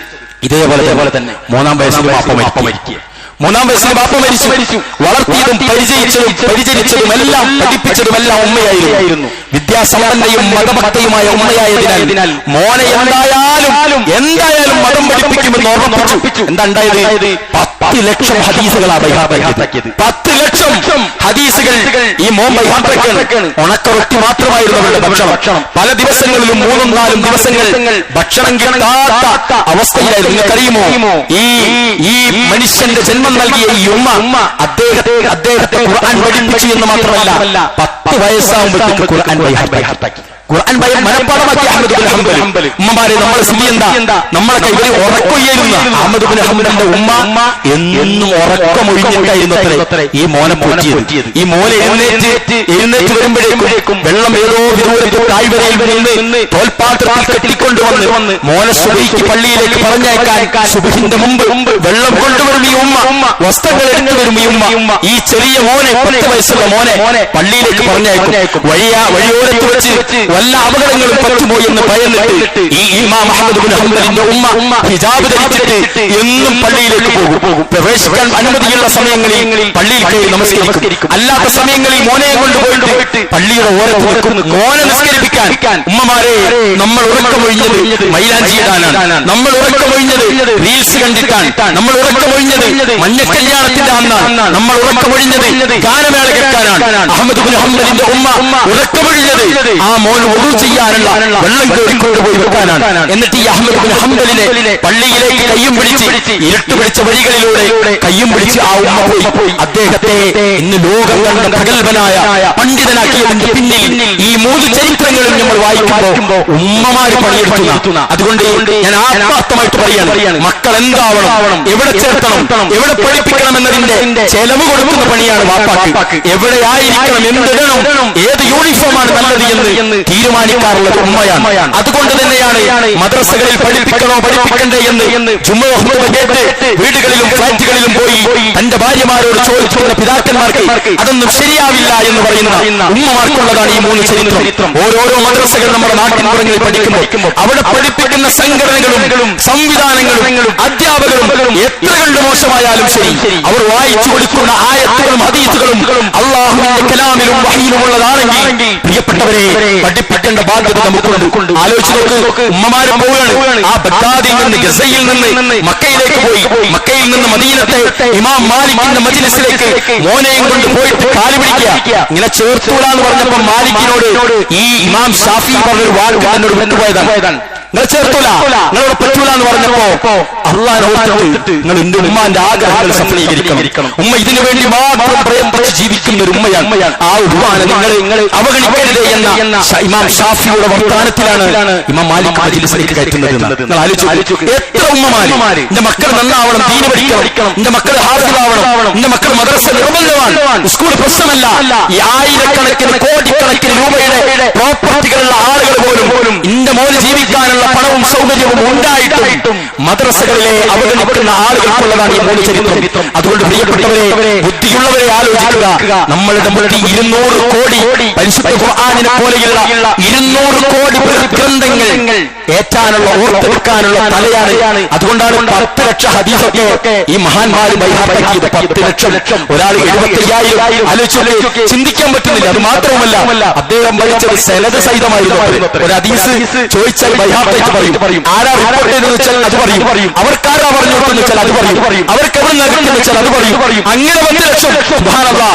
ഇതേപോലെ തന്നെ 3ാം വയസ്സിൽ വാപ്പ മരിക്കുക. 3ാം വയസ്സിൽ വാപ്പ മരിച്ചു. വളർത്തിയതും പരിചരിച്ചതും എല്ലാം പഠിപ്പിച്ചതുമെല്ലാം ഉമ്മയായിരുന്നു. വിദ്യാസമ്പന്നയും മതഭക്തയുമായ ഉമ്മയായതിനാൽ മോനെ എന്തായാലും മതം പഠിപ്പിക്കുമെന്ന് ഓർമ്മിപ്പിച്ചു. എന്താ ഉണ്ടായത്? 10 ലക്ഷം ഹദീസുകളാണ് ബൈഹാത്താക്കിയത്. 10 ലക്ഷം ഹദീസുകൾ ഈ മോൻ ബൈഹാത്താക്കാണ്. ഉണക്കറൊട്ടി മാത്രമായിരുന്നു അവരുടെ ഭക്ഷണം. പല ദിവസങ്ങളിലും 3-4 ദിവസങ്ങൾ ഭക്ഷണം കിട്ടാത്ത അവസ്ഥയിലായിരുന്നു. നിങ്ങൾക്കറിയുമോ, ഈ മനുഷ്യന്റെ ജന്മം നൽകിയ ഈ ഉമ്മ അദ്ദേഹത്തെ ഖുർആൻ പഠിപ്പിച്ചു എന്ന് മാത്രമല്ല 10 വയസ്സാകുമ്പോഴത്തേക്ക് ഖുർആൻ ബൈഹാത്താക്കി. ഖുർആൻ മനഃപ്പാഠമാക്കി അഹ്മദ് ബിൻ ഹംബൽ. ഉമ്മമാരെ നമ്മുടെ സ്ഥിതി എന്താ? നമ്മളെ കൈവരി ഉറക്കൊയ്യായിരുന്ന അഹ്മദ് ബിൻ ഹംബലിന്റെ ഉമ്മ എന്നും ഉറക്കമൊഴിഞ്ഞിട്ടായിരുന്നു അത്രേ ഈ മോനെ പോറ്റിയത്. ഈ മോനെ എഴുന്നേറ്റ് വരുമ്പോഴേക്കും വെള്ളം ഏതോ ദൂരത്ത് താഴ്വരയിൽ നിന്ന് തോൽപാത്രത്തിൽ കെട്ടിക്കൊണ്ടുവന്ന് മോനെ സുബഹിക്ക് പള്ളിയിലേക്ക് പറഞ്ഞയക്കാൻ സുബഹിന്റെ മുമ്പ് വെള്ളം കൊണ്ടുവരും ഈ ഉമ്മ, വസ്ത്രങ്ങൾ എടുത്തു വരും ഈ ഉമ്മ. ഈ ചെറിയ മോനെ 10 വയസ്സുള്ള മോനെ പള്ളിയിലേക്ക് പറഞ്ഞയക്കും. വഴിയോരത്ത് വെച്ച് വല്ല അപകടങ്ങളും പറ്റുമോ എന്ന് ഭയന്നിട്ട് ഈ ഇമാം അഹ്മദ് ബിൻ ഹംബലിന്റെ ഉമ്മ ഹിജാബ് ധരിച്ചിട്ട് എന്നും പള്ളിയിലേക്ക് പോകും. പ്രവേശിക്കാൻ അനുമതിയുള്ള സമയങ്ങളിൽ പള്ളിയിൽ കയറി നമസ്കരിക്കും. അല്ലാത്ത സമയങ്ങളിൽ മോനെ കൊണ്ടുപോയിട്ട് പള്ളിയുടെ ഓരത്ത് മോനെ നിസ്കരിപ്പിക്കാൻ. ഉമ്മമാരെ, നമ്മൾ ഉറക്കമൊഴിഞ്ഞത് മൈലാഞ്ചി ഇടാനാണ്, നമ്മൾ ഉറക്കമൊഴിഞ്ഞത് റീൽസ് കണ്ടിട്ടാണ്, നമ്മൾ ഉറക്കമൊഴിഞ്ഞത് മഞ്ഞ കല്യാണത്തിന്റെ അന്നാണ്, നമ്മൾ ഉറക്കമൊഴിഞ്ഞത് ഗാനമേള കേൾക്കാനാണ്. അഹ്മദ് ബിൻ ഹംബലിന്റെ ഉമ്മ ഉറക്കമൊഴിഞ്ഞത് ആ മോൻ ഒളു ചെയ്യാനുള്ള വെള്ളം കോരിക്കൊണ്ടുപോയി വെക്കാനാണ്. എന്നിട്ട് ഈ അഹ്മദ് ബിൻ ഹംബലിനെ പള്ളിയിലേക്ക് കയ്യും പിടിച്ച് ഇരുട്ട് പിടിച്ച വഴികളിലൂടെ കയ്യും പിടിച്ച് ആ ഉമ്മ പോയി അദ്ദേഹത്തെ ഇന്ന് ലോകം കണ്ട പ്രഗൽഭനായ പണ്ഡിതനാക്കിയതിന്റെ പിന്നിൽ ഈ 3 ചരിത്രങ്ങളും നമ്മൾ വായിക്കുമ്പോൾ ഉമ്മമാര് പണിയെടുക്കുന്ന. അതുകൊണ്ട് ഞാൻ ആത്മാർത്ഥമായിട്ട് പറയാണ്, മക്കൾ എന്താവണം, എവിടെ ചേർത്തണം, എവിടെ പഠിപ്പിക്കണം എന്നതിന്റെ ചെലവ് കൊടുക്കുന്ന പണിയാണ് വാപ്പാക്ക്. എവിടെ ആയിരിക്കണം, എന്തിടണം, ഏത് യൂണിഫോമാണ് നല്ലത് എന്ന് തീരുമാനിക്കാറുള്ളത് ഉമ്മയാണ്. അതുകൊണ്ട് തന്നെയാണ് മദ്രസകളിൽ പഠിപ്പിക്കണ്ടേ എന്ന് ജുമുഅ ഖുതുബ കേട്ട് വീടുകളിലും ഫ്ലാറ്റുകളിലും പോയി തന്റെ ഭാര്യമാരോട് ചോദിക്കുന്ന പിതാക്കന്മാർക്ക് അതൊന്നും ശരിയാവില്ല എന്ന് പറയുന്ന ഉമ്മമാർക്കുള്ളതാണ് ഈ 3 ചരിത്രം. ഓരോരോ മദ്രസകൾ നമ്മുടെ നാട്ടിൻപുറങ്ങളിൽ പഠിക്കുമ്പോൾ അവിടെ പഠിപ്പിക്കുന്ന സംഘടനകളും സംവിധാനങ്ങളും അധ്യാപകരും എത്ര കണ്ട് മോശമായാലും ശരി, അവർ വായിച്ചു കൊടുക്കുന്ന ആയത്തുകളും ഹദീസുകളും അല്ലാഹുവിന്റെ കലാമിലും വഹയിലുമുള്ളതാണെങ്കിൽ പ്രിയപ്പെട്ടവരെ പഠിപ്പിക്കേണ്ട ബാധ്യത നമുക്കുണ്ട്. ആലോചിച്ച് നോക്ക്, ഉമ്മമാരെ പോവുകയാണ്. ആ ബഗ്ദാദിൽ നിന്ന് ഗസയിൽ നിന്ന് മക്കയിലേക്ക് പോയി, മക്കയിൽ നിന്ന് മദീനത്തെ ഇമാം മാലിക്കിന്റെ മജ്ലിസിലേക്ക് മോനെയും കൊണ്ട് പോയിട്ട് കാല് പിടിക്കുക. ഇങ്ങനെ ചേർത്തൂടാന്ന് പറഞ്ഞപ്പോൾ മാലിക്കിനോട് ഈ ഇമാം ഷാഫി പറഞ്ഞൊരു വാക്ക് എന്നോട് വിട്ടുപോയതാണ്. നിങ്ങൾ ചേർത്തൂല, നിങ്ങളോട് പറ്റൂല എന്ന് പറഞ്ഞപ്പോ അള്ളാഹനെ ഓർത്തിട്ട് നിങ്ങൾ എന്റെ ഉമ്മാന്റെ ആഗ്രഹങ്ങൾ സഫലീകരിക്കണം. ഉമ്മ ഇതിനു വേണ്ടി മാത്രം പ്രയത്നിച്ച് ജീവിക്കുന്ന ഒരു ഉമ്മയാണ്. ആ ഉമ്മാനെ നിങ്ങൾ അവഗണിക്കരുത് എന്ന ഇമാം ഷാഫിയുടെ വർത്താനത്തിലാണ് ഇമാം മാലിക് മജ്‌ലിസിലേക്ക് കയറ്റുന്നത്. നിങ്ങൾ ആലോചിച്ചു, എത്ര ഉമ്മമാര് എന്റെ മക്കൾ നന്നാവണം, ദീന് പഠിക്കണം, എന്റെ മക്കൾ ഹാഫിളാവണം, എന്റെ മക്കൾ മദ്രസ നിർബന്ധമാണ്, സ്കൂൾ പ്രശ്നമല്ല. ഈ ആയിരക്കണക്കിന് കോടിക്കണക്കിന് രൂപയുടെ പ്രോപ്പർട്ടികളുള്ള ആളുകൾ പോലും എന്റെ മോന് ജീവിക്കാനുള്ള പണവും സൗകര്യവും ഉണ്ടായിട്ടും മദ്രസകളിലെ അവഗണിക്കുന്ന ആളുകൾക്കുള്ളതാണ് ഈ മൂന്ന് ചരിത്രം. അതുകൊണ്ട് പ്രിയപ്പെട്ടവരെ, ബുദ്ധിയുള്ളവരെ ആലോചിക്കുക. നമ്മളുടെ മുന്നിൽ 200 കോടി പരിശുദ്ധ ഖുർആനിനെ പോലെയുള്ള 200 കോടി ഗ്രന്ഥങ്ങൾ ഏറ്റാനുള്ള ഓർത്തെടുക്കാനുള്ള തലയാണ്. അതുകൊണ്ടാണ് 10 ലക്ഷം ഹദീസൊക്കെ ഈ മഹാന്മാര് ബൈഹാത്താക്കിയത്. 10 ലക്ഷം, ഒരാൾ 75,000. ആലോചിച്ചു, ചിന്തിക്കാൻ പറ്റുന്നില്ല. അത് മാത്രമല്ല, അദ്ദേഹം പഠിച്ചത് സനദ് സഹിതമായിരുന്നു. ഒരു ഹദീസ് ചോദിച്ചാൽ ബൈഹാത്തായിട്ട് പറയും. ആരാ റിപ്പോർട്ട് ചെയ്തെന്ന് വെച്ചാൽ അത് പറയും. അവർക്കാരാ പറഞ്ഞു എന്ന് വെച്ചാൽ അത് പറയും. അവർക്ക് എവിടെ നിൽക്കുന്നു വെച്ചാൽ അത് പറയും. അങ്ങനെ 10 ലക്ഷം. സുബ്ഹാനല്ലാഹ്,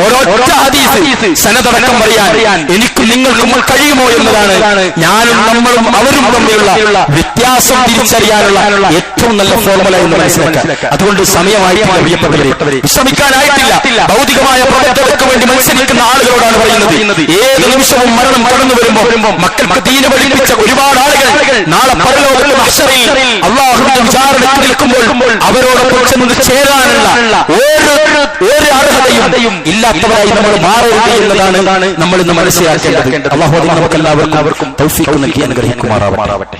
ഒരൊറ്റ ഹദീസ് സനദടക്കം പറയാൻ എനിക്കും നിങ്ങൾക്കും കഴിയുമോ എന്നതാണ് ഞാനും നമ്മളും അവരും തമ്മിലുള്ള വ്യത്യാസം തിരിച്ചറിയാനുള്ള ഏറ്റവും നല്ല ഫോർമുല എന്ന് മനസ്സിലാക്കുക. അതുകൊണ്ട് സമയമായിട്ടില്ല പ്രിയപ്പെട്ടവരെ, വിശ്രമിക്കാനായിട്ടില്ല. ഭൗതികമായ പ്രവർത്തനങ്ങൾക്ക് വേണ്ടി മത്സരിക്കുന്ന ആളുകളോടാണ് പറയുന്നത്. ഏത് നിമിഷവും മരണം കടന്നു വരുമ്പോ മക്കൾക്ക് ദീന് പഠിപ്പിച്ച ഒരുപാട് ആളുകൾ നാളെ പരലോകത്തിൽ മഹ്ശറിൽ അല്ലാഹുവിന്റെ വിചാരണയ്ക്ക് നിൽക്കുമ്പോൾ അവരോടൊപ്പം ചെന്ന് ചേരാനുള്ള ഒരു അർഹതയും ഇല്ലാത്തവരായി നമ്മൾ മാറരുത് എന്നതാണ് നമ്മൾ ഇന്ന് മനസ്സിലാക്കേണ്ടത്. അല്ലാഹു നമുക്ക് എല്ലാവർക്കും തൗഫീഖ് നൽകി അനുഗ്രഹിക്കുമാറാവട്ടെ.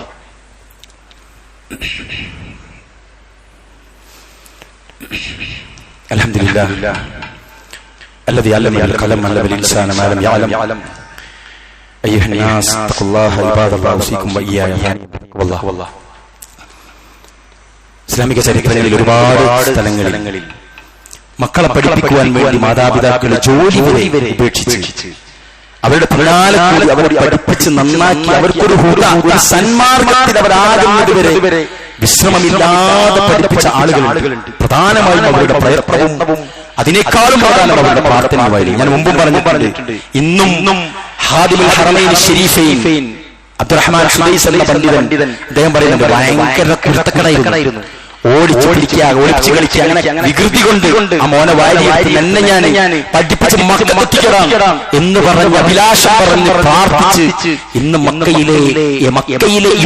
അൽഹംദുലില്ലാഹ് الذي علم القلم علم الإنسان ما لم يعلم أيها الناس اتقوا الله عباد الله أوصيكم وإياي والله. ഇസ്ലാമിക ചരിത്രങ്ങളിൽ ഒരുപാട് സ്ഥലങ്ങളിൽ മക്കളെ പഠിപ്പിക്കുവാൻ വേണ്ടി മാതാപിതാക്കൾ ജോലി വരെ ഉപേക്ഷിച്ച് അവരുടെ പിന്നാലെ കൂടി അവരെ പഠിപ്പിച്ച് നന്നാക്കി അവർക്കൊരു സന്മാർഗത്തിൽ അവരാകുന്നത് വരെ വിശ്രമമില്ലാതെ പഠിപ്പിച്ച ആളുകളുണ്ട്. പ്രധാനമായും അവരുടെ പ്രയത്നവും അതിനേക്കാളും പ്രധാനം അവരുടെ പ്രാർത്ഥനയുമായിരുന്നു. ഞാൻ മുമ്പും പറഞ്ഞിട്ടുണ്ട്, ഇന്നും ഹാദിമുൽ ഹറമൈൻ ശരീഫൈൻ അബ്ദുറഹ്മാൻ സുദൈസ് എന്ന പണ്ഡിതൻ അദ്ദേഹം പറയുന്നത് ഭയങ്കര കുരുത്തക്കടായിരുന്നു. ഓടിച്ചു പിടിക്കുക, ഒളിച്ചു കളിക്കുക, അങ്ങനെ വികൃതി കൊണ്ട് ആ മോനെ വാരി എന്നെ ഞാൻ പഠിപ്പിച്ച് മക്കത്തെത്തിക്കണം എന്ന് പറഞ്ഞ് അഭിലാഷം പറഞ്ഞ് പ്രാർത്ഥിച്ച് ഇന്ന് മക്കയിലെ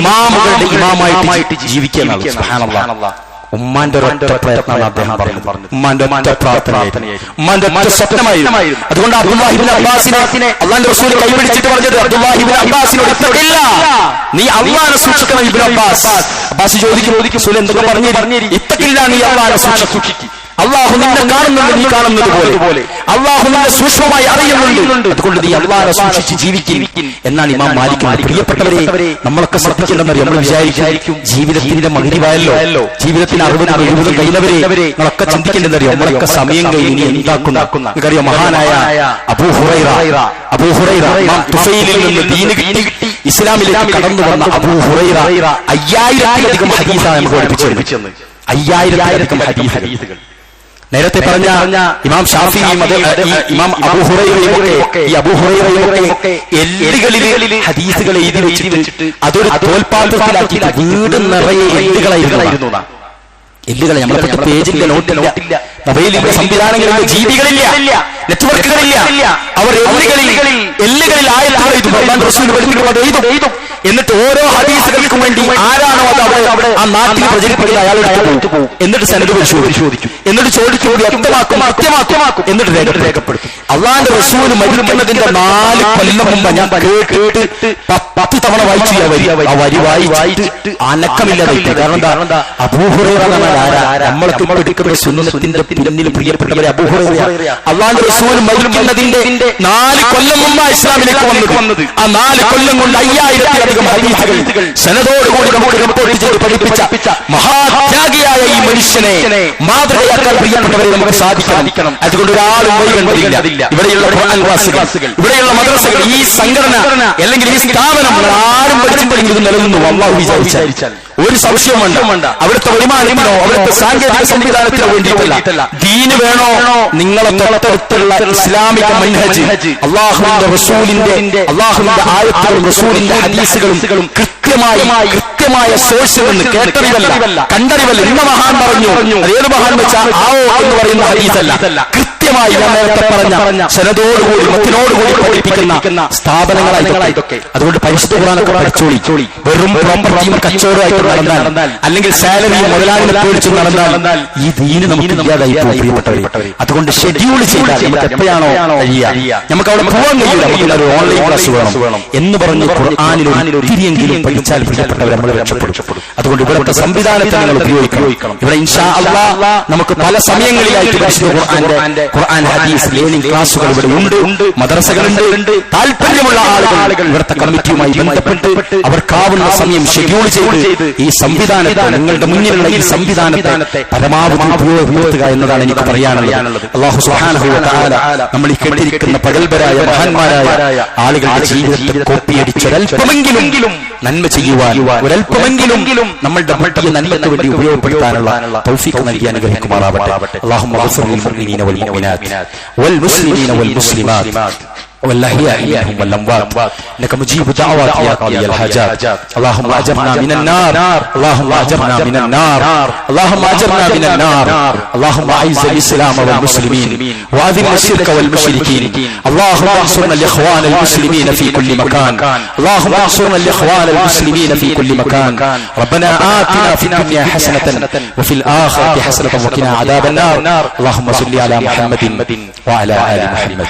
ഇമാമുകളുടെ ഇമാമായിട്ട് ജീവിക്കുകയാണ്. സുബ്ഹാനല്ലാഹ്. ഉമ്മാന്റെ ഒരൊറ്റ പ്രയത്നമാണ് അദ്ദേഹം പറഞ്ഞത്. ഉമ്മാന്റെ ഒറ്റ പ്രാർത്ഥനയായിരുന്നു, ഉമ്മാന്റെ ഒറ്റ സ്വപ്നമായിരുന്നു. അതുകൊണ്ട് അബ്ദുല്ലാഹി ഇബ്നു അബ്ബാസിനെ അല്ലാഹുവിന്റെ റസൂൽ കൈപിടിച്ചിട്ട് പറഞ്ഞത്, അബ്ദുല്ലാഹി ഇബ്നു അബ്ബാസിനോട് ഇത്തഖില്ല, നീ അല്ലാഹുവിനെ സൂക്ഷിക്കണം. ഇബ്നു അബ്ബാസ് ചോദിക്കും, റസൂൽ എന്തൊക്കെ പറഞ്ഞിരി? ഇത്തഖില്ല, നീ അല്ലാഹുവിനെ സൂക്ഷിക്കും. അള്ളാഹു നിന്നെ കാണുന്നുണ്ട്, നീ കാണുന്നത് പോലെ അള്ളാഹു നിന്നെ സൂക്ഷ്മമായി അറിയുന്നുണ്ട്. അതുകൊണ്ട് നീ അള്ളാഹുവിനെ സൂക്ഷിച്ച് ജീവിക്കും എന്നാണ് ഇമാം മാലിക്. പ്രിയപ്പെട്ടവരെ, നമ്മളൊക്കെ ശ്രദ്ധിക്കേണ്ടെന്നറിയാം. നമ്മൾ വിചാരിക്കും ജീവിതത്തിന്റെ മഗ്‌രിബായല്ലോ, ജീവിതത്തിന് 60-70 കഴിഞ്ഞവരെ നമ്മളൊക്കെ ചിന്തിക്കേണ്ടെന്നറിയാം. നമ്മളൊക്കെ സമയം കഴിഞ്ഞ് എന്താക്കുന്ന അറിയാം. മഹാനായ അബൂ ഹുറൈറ ഇമാം തുഫൈലിൽ നിന്ന് ദീന് കിട്ടി ഇസ്ലാമിലേക്ക് കടന്നു വന്ന അബൂ ഹുറൈറ 5000-ലധികം ഹദീസാണ് നമുക്ക് പഠിപ്പിച്ചത്. 5000-ലധികം ഹദീസുകൾ. നേരത്തെ പറഞ്ഞ ഇമാം ഷാഫിഈയും ഇമാം അബൂ ഹുറൈറയുമൊക്കെ എല്ലുകളിൽ ഹദീസുകൾ എഴുതി വെച്ചിട്ട് അതൊരു തോൽപാത്രത്തിലാക്കി വീട് നിറയെ എല്ലുകളായിരുന്നു. എല്ലുകളെ നമ്മളെ പേജിന്റെ നോട്ടില്ല, മൊബൈലിന്റെ സംവിധാനങ്ങളിലെ ജീവികളില്ല, നെറ്റ്വർക്കുകളില്ല. അവർ എല്ലുകളിൽ ആയത്തും എന്നിട്ട് ഓരോ ഹദീസുകൾക്കും വേണ്ടി ആരാണോ അത് ആ നാട്ടിൽ പ്രചരിപ്പിക്കുന്ന അയാളെടുത്ത് പോകും. എന്നിട്ട് സനദ് പരിശോധിക്കും, എന്നിട്ട് ചോദിക്കും, അത്യമാക്കും, എന്നിട്ട് രേഖപ്പെടുത്തും. അള്ളാന്റെ റസൂൽ മരിക്കുന്നതിന്റെ 4 കൊല്ലം മുമ്പ് ഞാൻ കേട്ടിട്ട് 10 തവണ വായിച്ചു. ആ വരി വായിച്ചിട്ട് അനക്കമില്ലാതെ. കാരണം എന്താ? അബൂ ഹുറൈറ നമ്മൾക്ക് എടുക്കുന്ന സുന്നത്തിന്റെ പിന്നിൽ പ്രിയപ്പെട്ടവരെ അബൂ ഹുറൈറ അള്ളാന്റെ റസൂൽ മരിക്കുന്നതിന്റെ 4 കൊല്ലം മുമ്പ് ഇസ്ലാമിലേക്ക് വന്നത്. ആ 4 കൊല്ലം കൊണ്ട് 5000-ലധികം ഹദീസുകൾ സനദോടുകൂടി നമുക്ക് റിപ്പോർട്ട് ചെയ്ത് പഠിപ്പിച്ച മഹാത്യാഗിയായ ഈ മനുഷ്യനെ മാതൃകയാക്കാൻ പ്രിയപ്പെട്ടവരെ നമുക്ക് സാധിക്കണം. അതുകൊണ്ട് ഒരാളും വൈകണ്ടില്ല. ഇവിടെയുള്ള ഖുർആൻവാസികൾ, ഇവിടെയുള്ള മദ്രസകൾ, ഈ സംഘടന അല്ലെങ്കിൽ ഈ സ്ഥാപനം ആരും പഠിച്ചിട്ടുണ്ടെങ്കിൽ ഇത് നിലനിന്നു അല്ലാഹു വിചാരിച്ചാൽ ഒരു സംശയം വേണ്ട. അവിടുത്തെ വരുമാനത്തിനോ അവിടുത്തെ സാങ്കേതിക സംവിധാനത്തിനോ വേണ്ടിയിട്ടല്ല. ദീന് വേണോ? നിങ്ങളെ തൊട്ടടുത്തുള്ള ഇസ്ലാമിക മൻഹജ്, അല്ലാഹുവിന്റെ റസൂലിന്റെ ആയത്തുകളും റസൂലിന്റെ ഹദീസുകളും കൃത്യമായി കൃത്യമായ സോഴ്സിൽ നിന്ന്, കേട്ടറിവല്ല, കണ്ടറിവല്ല. ഇന്ന മഹാൻ പറഞ്ഞു, അതേത് മഹാൻ വെച്ചാൽ ആവോ എന്ന് പറയുന്ന ഹദീസല്ല, കൃത്യമായി ഞാൻ നേരത്തെ പറഞ്ഞ സനദോടുകൂടി മത്തിനോടുകൂടി പഠിപ്പിക്കുന്ന സ്ഥാപനങ്ങളായി ഇതൊക്കെ. അതുകൊണ്ട് പരിശുദ്ധ ഖുർആനൊക്കെ പഠിച്ചോളി. വെറും പ്രോപ്പർട്ടിയും കച്ചവടമായിട്ട് നടന്നാൽ, അല്ലെങ്കിൽ സാലറിയും മുതലാളിനെ പേടിച്ചു നടന്നാൽ ഈ ദീന് നമുക്ക് ഇല്ലാതായി പ്രിയപ്പെട്ടവരെ. അതുകൊണ്ട് ഷെഡ്യൂൾ ചെയ്താൽ നമുക്ക് എപ്പോഴാണോ കഴിയുക, നമുക്ക് അവിടെ പോകാൻ കഴിയില്ല, നമുക്കൊരു ഓൺലൈൻ ക്ലാസ് വേണം എന്ന് പറഞ്ഞ് ഖുർആനിൽ ഒത്തിരിയെങ്കിലും പഠിച്ചാൽ പ്രിയപ്പെട്ടവർ നമ്മൾ രക്ഷപ്പെടും. അതുകൊണ്ട് ഇവിടുത്തെ സംവിധാനത്തെ നിങ്ങൾ ഉപയോഗിക്കണം. ഇവിടെ ഇൻഷാ അല്ലാഹ് നമുക്ക് പല സമയങ്ങളിലായിട്ട് പരിശുദ്ധ ഖുർആൻ ഹദീസ് ലേണിംഗ് ക്ലാസുകൾ ഇവിടെ ഉണ്ട്, മദ്രസകളുണ്ട്. താല്പര്യമുള്ള ആളുകൾ ഇവിടുത്തെ കമ്മിറ്റിയുമായി ബന്ധപ്പെട്ട് അവർക്കാവുന്ന സമയം ഷെഡ്യൂൾ ചെയ്ത് ഈ സംവിധാനത്തെ, നിങ്ങളുടെ മുന്നിലുള്ള ഈ സംവിധാനത്തെ പരമാവധി ഉപയോഗപ്പെടുത്തുക എന്നതാണ് എനിക്ക് പറയാനുള്ളത്. അല്ലാഹു സുബ്ഹാനഹു വ തആല നമ്മൾ ഈ കേട്ടിരിക്കുന്ന പ്രഗൽഭരായ മഹാന്മാരായ ആളുകളുടെ ജീവിതത്തെ കോപ്പിയടിച്ച് ഒരൽപ്പമെങ്കിലും നന്മ ചെയ്യുവാൻ, ഒരൽപ്പമെങ്കിലും നമ്മളുടെ മട്ടിയ നന്മയ്ക്ക് വേണ്ടി ഉപയോഗപ്പെടുത്താനുള്ള തൗഫീഖ് നൽകി അനുഗ്രഹിക്കുമാറാവട്ടെ. അല്ലാഹുമ്മ ഗ്ഫിർ ലിൽ മുഅ്മിനീന വൽ മുഅ്മിനാത്ത് വൽ മുസ്ലിമീന വൽ മുസ്ലിമാത്ത് والأحياء منهم والأموات إنك مجيب دعوات يا قاضي الحاجات. اللهم أجرنا من النار، اللهم أجرنا من النار، اللهم أجرنا من النار. اللهم أعز الإسلام والمسلمين وأذل الشرك والمشركين. اللهم انصرنا الإخوان المسلمين في كل مكان، اللهم انصرنا الإخوان المسلمين في كل مكان. ربنا آتنا في الدنيا حسنة وفي الآخرة حسنة وقنا عذاب النار. اللهم صل على محمد وعلى آل محمد.